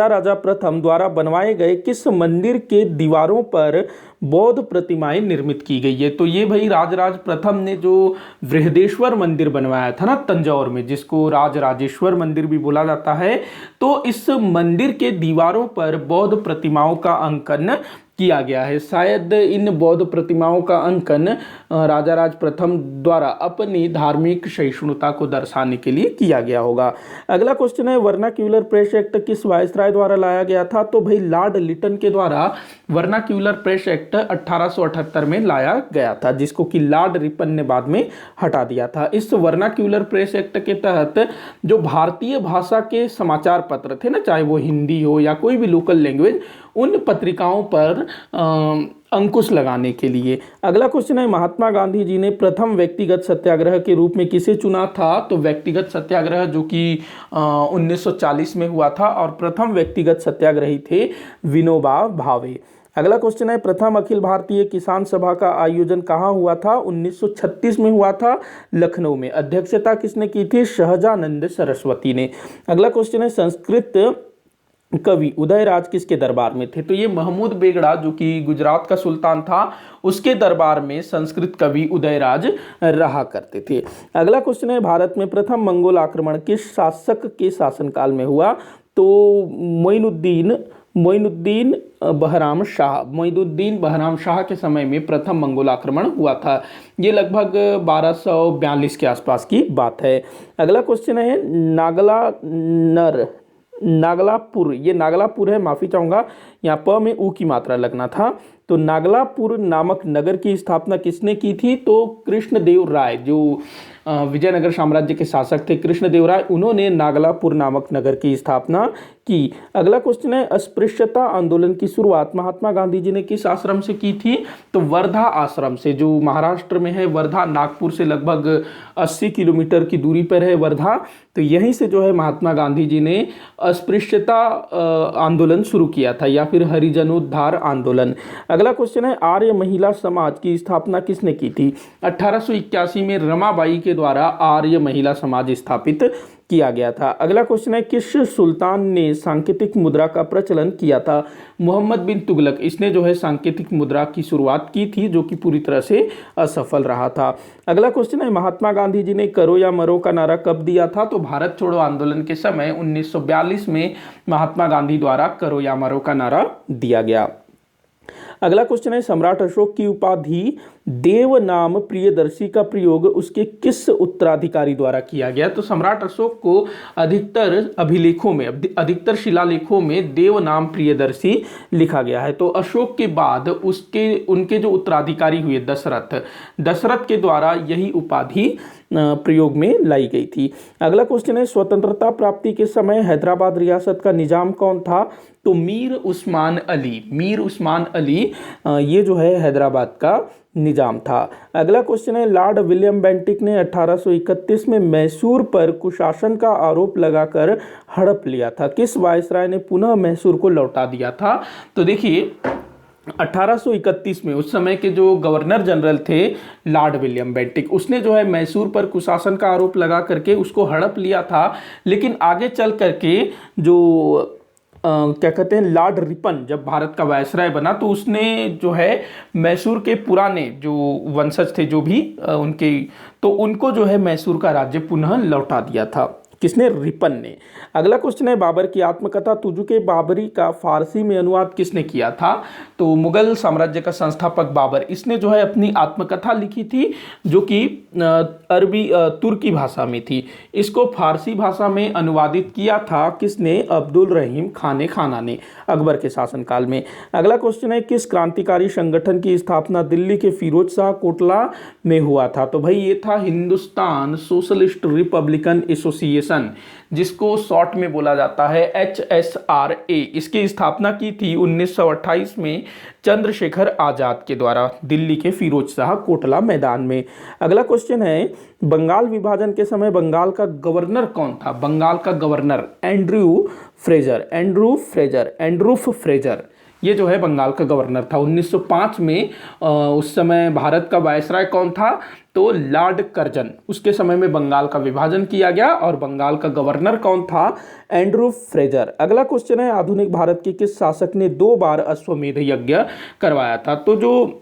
राजा प्रथम द्वारा बनवाए गए किस मंदिर के दीवारों पर बौद्ध प्रतिमाएं निर्मित की गई है? तो ये भाई राजराज प्रथम ने जो बृहदेश्वर मंदिर बनवाया था ना तंजौर में, जिसको राजराजेश्वर मंदिर भी बोला जाता है, तो इस मंदिर के दीवारों पर बौद्ध प्रतिमाओं का अंकन किया गया है। शायद इन बौद्ध प्रतिमाओं का अंकन राजा राज प्रथम द्वारा अपनी धार्मिक सहिष्णुता को दर्शाने के लिए किया गया होगा। अगला क्वेश्चन है, वर्नाक्यूलर प्रेस एक्ट किस वायसराय द्वारा लाया गया था? तो भाई लॉर्ड लिटन के द्वारा वर्नाक्यूलर प्रेस एक्ट 1878 में लाया गया था, जिसको कि लॉर्ड रिपन ने बाद में हटा दिया था। इस वर्नाक्यूलर प्रेस एक्ट के तहत जो भारतीय भाषा के समाचार पत्र थे ना, चाहे वो हिंदी हो या कोई भी लोकल लैंग्वेज, उन पत्रिकाओं पर अंकुश लगाने के लिए। अगला क्वेश्चन है, महात्मा गांधी जी ने प्रथम व्यक्तिगत सत्याग्रह के रूप में किसे चुना था? तो व्यक्तिगत सत्याग्रह जो कि 1940 में हुआ था, और प्रथम व्यक्तिगत सत्याग्रही थे विनोबा भावे। अगला क्वेश्चन है, प्रथम अखिल भारतीय किसान सभा का आयोजन कहाँ हुआ था? 1936 में हुआ था, लखनऊ में। अध्यक्षता किसने की थी? सहजानंद सरस्वती ने। अगला क्वेश्चन है, संस्कृत कवि उदयराज किसके दरबार में थे? तो ये महमूद बेगड़ा जो कि गुजरात का सुल्तान था, उसके दरबार में संस्कृत कवि उदयराज रहा करते थे। अगला क्वेश्चन है, भारत में प्रथम मंगोल आक्रमण किस शासक के शासनकाल में हुआ? तो मोइनुद्दीन बहराम शाह के समय में प्रथम मंगोल आक्रमण हुआ था। ये लगभग 1242 के आसपास की बात है। अगला क्वेश्चन है, नागलापुर, ये नागलापुर है, माफ़ी चाहूँगा, यहाँ प में ऊ की मात्रा लगना था। तो नागलापुर नामक नगर की स्थापना किसने की थी? तो कृष्णदेव राय, जो विजयनगर साम्राज्य के शासक थे कृष्णदेव राय, उन्होंने नागलापुर नामक नगर की स्थापना की। अगला क्वेश्चन है, अस्पृश्यता आंदोलन की शुरुआत महात्मा गांधी जी ने किस आश्रम से की थी? तो वर्धा आश्रम से, जो महाराष्ट्र में है। वर्धा नागपुर से लगभग 80 किलोमीटर की दूरी पर है वर्धा। तो यहीं से जो है महात्मा गांधी जी ने अस्पृश्यता आंदोलन शुरू किया था, या फिर हरिजनोद्धार आंदोलन। अगला क्वेश्चन है, आर्य महिला समाज की स्थापना किसने की थी? 1881 में रमाबाई के द्वारा आर्य महिला समाज स्थापित किया गया था। अगला क्वेश्चन है, किस सुल्तान ने सांकेतिक मुद्रा का प्रचलन किया था? मोहम्मद बिन तुगलक, इसने जो है सांकेतिक मुद्रा की शुरुआत की थी, जो कि पूरी तरह से असफल रहा था। अगला क्वेश्चन है, महात्मा गांधी जी ने करो या मरो का नारा कब दिया था? तो भारत छोड़ो आंदोलन के समय 1942 में महात्मा गांधी द्वारा करो या मरो का नारा दिया गया। अगला क्वेश्चन है, सम्राट अशोक की उपाधि देव नाम प्रियदर्शी का प्रयोग उसके किस उत्तराधिकारी द्वारा किया गया? तो सम्राट अशोक को अधिकतर अभिलेखों में, अधिकतर शिलालेखों में देव नाम प्रियदर्शी लिखा गया है। तो अशोक के बाद उनके जो उत्तराधिकारी हुए दशरथ के द्वारा यही उपाधि प्रयोग में लाई गई थी। अगला क्वेश्चन है, स्वतंत्रता प्राप्ति के समय हैदराबाद रियासत का निजाम कौन था? तो मीर उस्मान अली ये जो है हैदराबाद का निजाम था। अगला क्वेश्चन है, लॉर्ड विलियम बेंटिक ने 1831 में मैसूर पर कुशासन का आरोप लगाकर हड़प लिया था। किस वायसराय ने पुनः मैसूर को लौटा दिया था? तो देखिए 1831 में उस समय के जो गवर्नर जनरल थे लॉर्ड विलियम बेंटिक, उसने जो है मैसूर पर कुशासन का आरोप लगा करके उसको हड़प लिया था। लेकिन आगे चल करके जो क्या कहते हैं, लॉर्ड रिपन जब भारत का वायसराय बना, तो उसने जो है मैसूर के पुराने जो वंशज थे जो भी उनको जो है मैसूर का राज्य पुनः लौटा दिया था। किसने? रिपन ने। अगला क्वेश्चन है, बाबर की आत्मकथा तुजुके बाबरी का फारसी में अनुवाद किसने किया था? तो मुगल साम्राज्य का संस्थापक बाबर, इसने जो है अपनी आत्मकथा लिखी थी, जो कि तुर्की भाषा में थी। इसको फारसी भाषा में अनुवादित किया था किसने? अब्दुल रहीम खाना ने, अकबर के शासनकाल में। अगला क्वेश्चन है, किस क्रांतिकारी संगठन की स्थापना दिल्ली के फिरोज शाह कोटला में हुआ था? तो भाई ये था हिंदुस्तान सोशलिस्ट रिपब्लिकन एसोसिएशन, जिसको शॉर्ट में बोला जाता है HSRA। इसकी स्थापना की थी 1928 में चंद्रशेखर आजाद के द्वारा दिल्ली के फिरोज शाह कोटला मैदान में। अगला क्वेश्चन है, बंगाल विभाजन के समय बंगाल का गवर्नर कौन था? बंगाल का गवर्नर एंड्रूफ फ्रेजर, ये जो है बंगाल का गवर्नर था। 1905 में उस समय भारत का वायसराय कौन था? तो लॉर्ड कर्जन। उसके समय में बंगाल का विभाजन किया गया और बंगाल का गवर्नर कौन था? Andrew Fraser. अगला क्वेश्चन है, आधुनिक भारत के किस शासक ने 2 बार अश्वमेध यज्ञ करवाया था? तो जो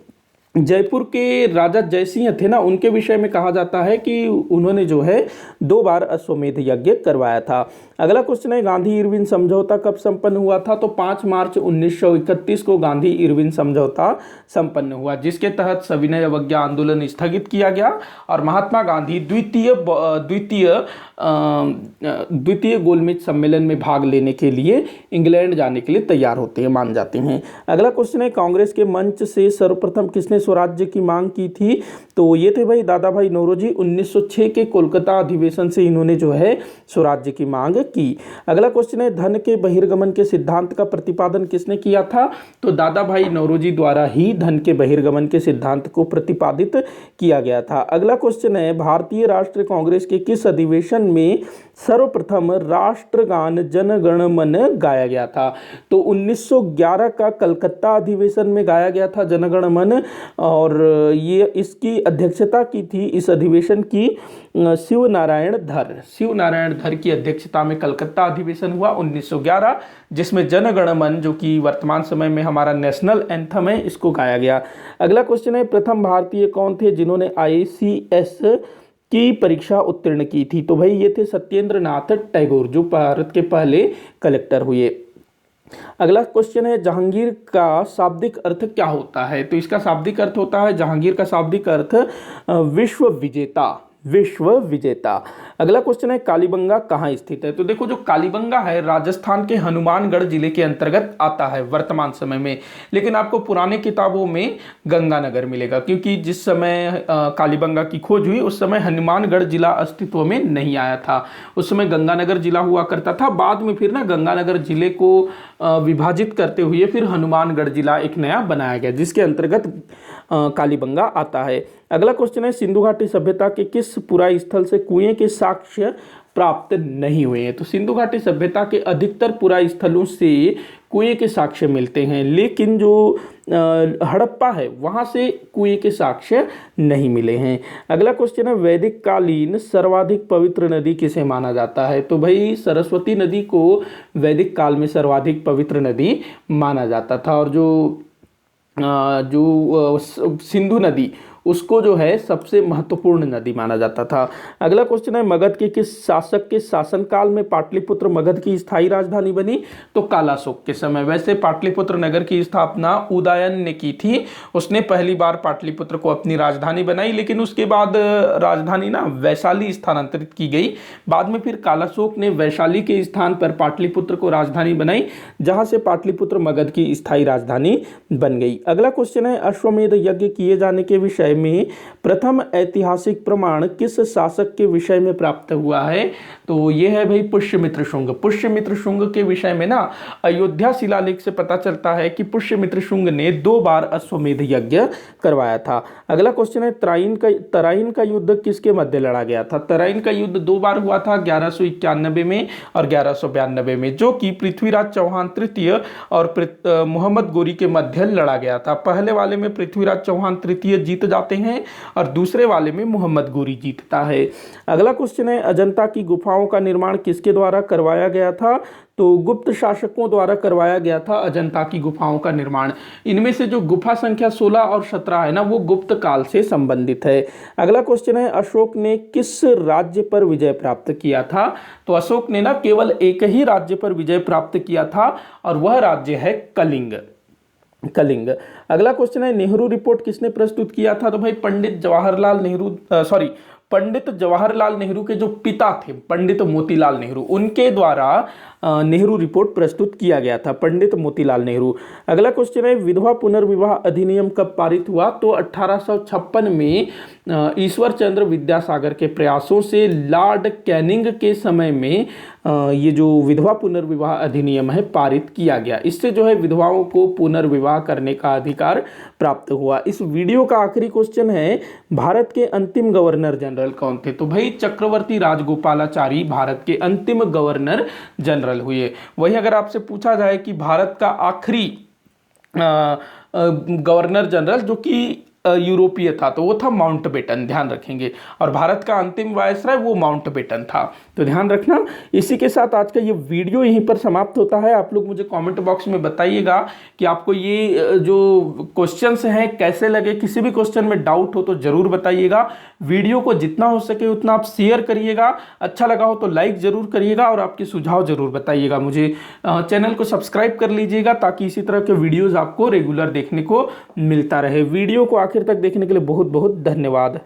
जयपुर के राजा जयसिंह थे ना, उनके विषय में कहा जाता है कि उन्होंने जो है 2 बार अश्वमेध यज्ञ करवाया था। अगला क्वेश्चन है, गांधी इरविन समझौता कब संपन्न हुआ था? तो 5 मार्च 1931 को गांधी इरविन समझौता संपन्न हुआ, जिसके तहत सविनय अवज्ञा आंदोलन स्थगित किया गया और महात्मा गांधी द्वितीय गोलमेज सम्मेलन में भाग लेने के लिए इंग्लैंड जाने के लिए तैयार होते हैं, मान जाते हैं। अगला क्वेश्चन है, कांग्रेस के मंच से सर्वप्रथम किसने किसने स्वराज्य की मांग की थी? तो ये थे भाई दादा भाई नौरोजी। 1906 के कोलकाता अधिवेशन से इन्होंने जो है स्वराज्य की मांग की। अगला क्वेश्चन है, धन के बहिर्गमन के सिद्धांत का प्रतिपादन किसने किया था? तो दादा भाई नौरोजी द्वारा ही धन के बहिर्गमन के सिद्धांत को प्रतिपादित किया गया था। अगला क्वेश्चन है, भारतीय राष्ट्रीय कांग्रेस के किस अधिवेशन में सर्वप्रथम राष्ट्रगान जन गण मन गाया गया था? तो 1911 का कलकत्ता अधिवेशन में गाया गया था जन गण मन, और ये इसकी अध्यक्षता की थी इस अधिवेशन की शिव नारायण धर की अध्यक्षता में कलकत्ता अधिवेशन हुआ 1911, जिसमें जन गण मन, जो कि वर्तमान समय में हमारा नेशनल एंथम है, इसको गाया गया। अगला क्वेश्चन है, प्रथम भारतीय कौन थे जिन्होंने ICS की परीक्षा उत्तीर्ण की थी? तो भाई ये थे सत्येंद्र नाथ टैगोर, जो भारत के पहले कलेक्टर हुए। अगला क्वेश्चन है, जहांगीर का शाब्दिक अर्थ क्या होता है? तो इसका शाब्दिक अर्थ होता है, जहांगीर का शाब्दिक अर्थ विश्व विजेता। अगला क्वेश्चन है, कालीबंगा कहाँ स्थित है? तो देखो, जो कालीबंगा है राजस्थान के हनुमानगढ़ जिले के अंतर्गत आता है वर्तमान समय में, लेकिन आपको पुराने किताबों में गंगानगर मिलेगा, क्योंकि जिस समय कालीबंगा की खोज हुई उस समय हनुमानगढ़ जिला अस्तित्व में नहीं आया था, उस समय गंगानगर जिला हुआ करता था। बाद में फिर ना गंगानगर जिले को विभाजित करते हुए फिर हनुमानगढ़ जिला एक नया बनाया गया, जिसके अंतर्गत कालीबंगा आता है। अगला क्वेश्चन है, सिंधु घाटी सभ्यता के किस पुरा स्थल से कुएं के साक्ष्य प्राप्त नहीं हुए हैं? तो सिंधु घाटी सभ्यता के अधिकतर पुरा स्थलों से कुएं के साक्ष्य मिलते हैं, लेकिन जो हड़प्पा है वहां से कुएं के साक्ष्य नहीं मिले हैं। अगला क्वेश्चन है, वैदिक कालीन सर्वाधिक पवित्र नदी किसे माना जाता है? तो भाई सरस्वती नदी को वैदिक काल में सर्वाधिक पवित्र नदी माना जाता था, और जो सिंधु नदी उसको जो है सबसे महत्वपूर्ण नदी माना जाता था। अगला क्वेश्चन है, मगध के किस शासक के शासनकाल में पाटलिपुत्र मगध की स्थायी राजधानी बनी? तो कालाशोक के समय। वैसे पाटलिपुत्र नगर की स्थापना उदयन ने की थी, उसने पहली बार पाटलिपुत्र को अपनी राजधानी बनाई, लेकिन उसके बाद राजधानी ना वैशाली स्थानांतरित की गई। बाद में फिर कालाशोक ने वैशाली के स्थान पर पाटलिपुत्र को राजधानी बनाई, जहां से पाटलिपुत्र मगध की स्थायी राजधानी बन गई। अगला क्वेश्चन है, अश्वमेध यज्ञ किए जाने के विषय में प्रथम ऐतिहासिक प्रमाण किस शासक के विषय में प्राप्त हुआ है? तो यह है भाई पुष्यमित्र शुंग। पुष्यमित्र शुंग के विषय में ना अयोध्या शिलालेख से पता चलता है कि पुष्यमित्र शुंग ने 2 बार अश्वमेध यज्ञ करवाया था। अगला क्वेश्चन है, तराइन का युद्ध किसके मध्य लड़ा गया था? तराइन का युद्ध 2 बार हुआ था, 1191 में और 1192 में, जो कि पृथ्वीराज चौहान तृतीय और मोहम्मद गोरी के मध्य लड़ा गया था। पहले वाले में पृथ्वीराज चौहान तृतीय जीत जाते हैं और दूसरे वाले में मोहम्मद गोरी जीतता है। अगला क्वेश्चन है, अजंता की गुफाओं का निर्माण किसके द्वारा करवाया गया था? तो गुप्त शासकों द्वारा करवाया गया था अजंता की गुफाओं का निर्माण। इनमें से जो गुफा संख्या 16 और 17 है ना, वो गुप्त काल से संबंधित है। अगला क्वेश्चन है, अशोक ने किस राज्य पर विजय प्राप्त किया था? तो अशोक ने ना केवल एक ही राज्य पर विजय प्राप्त किया था, और वह राज्य है कलिंग। अगला क्वेश्चन है, नेहरू रिपोर्ट किसने प्रस्तुत किया था? तो भाई पंडित जवाहरलाल नेहरू के जो पिता थे पंडित मोतीलाल नेहरू, उनके द्वारा नेहरू रिपोर्ट प्रस्तुत किया गया था, पंडित मोतीलाल नेहरू। अगला क्वेश्चन है, विधवा पुनर्विवाह अधिनियम कब पारित हुआ? तो 1856 में ईश्वर चंद्र विद्यासागर के प्रयासों से लॉर्ड कैनिंग के समय में ये जो विधवा पुनर्विवाह अधिनियम है पारित किया गया। इससे जो है विधवाओं को पुनर्विवाह करने का अधिकार प्राप्त हुआ। इस वीडियो का आखिरी क्वेश्चन है, भारत के अंतिम गवर्नर जनरल कौन थे? तो भाई चक्रवर्ती राजगोपालाचारी भारत के अंतिम गवर्नर जनरल हुए। वही अगर आपसे पूछा जाए कि भारत का आखिरी गवर्नर जनरल जो कि यूरोपीय था, तो वो था माउंटबेटन, ध्यान रखेंगे। और भारत का अंतिम वायसराय वो माउंटबेटन था, तो ध्यान रखना। इसी के साथ आज का ये वीडियो यहीं पर समाप्त होता है। आप लोग मुझे कमेंट बॉक्स में बताइएगा कि आपको ये जो क्वेश्चंस हैं कैसे लगे। किसी भी क्वेश्चन में डाउट हो तो जरूर बताइएगा। वीडियो को जितना हो सके उतना आप शेयर करिएगा, अच्छा लगा हो तो लाइक जरूर करिएगा, और आपके सुझाव जरूर बताइएगा मुझे। चैनल को सब्सक्राइब कर लीजिएगा ताकि इसी तरह के वीडियोज आपको रेगुलर देखने को मिलता रहे। वीडियो को आखिर तक देखने के लिए बहुत बहुत धन्यवाद।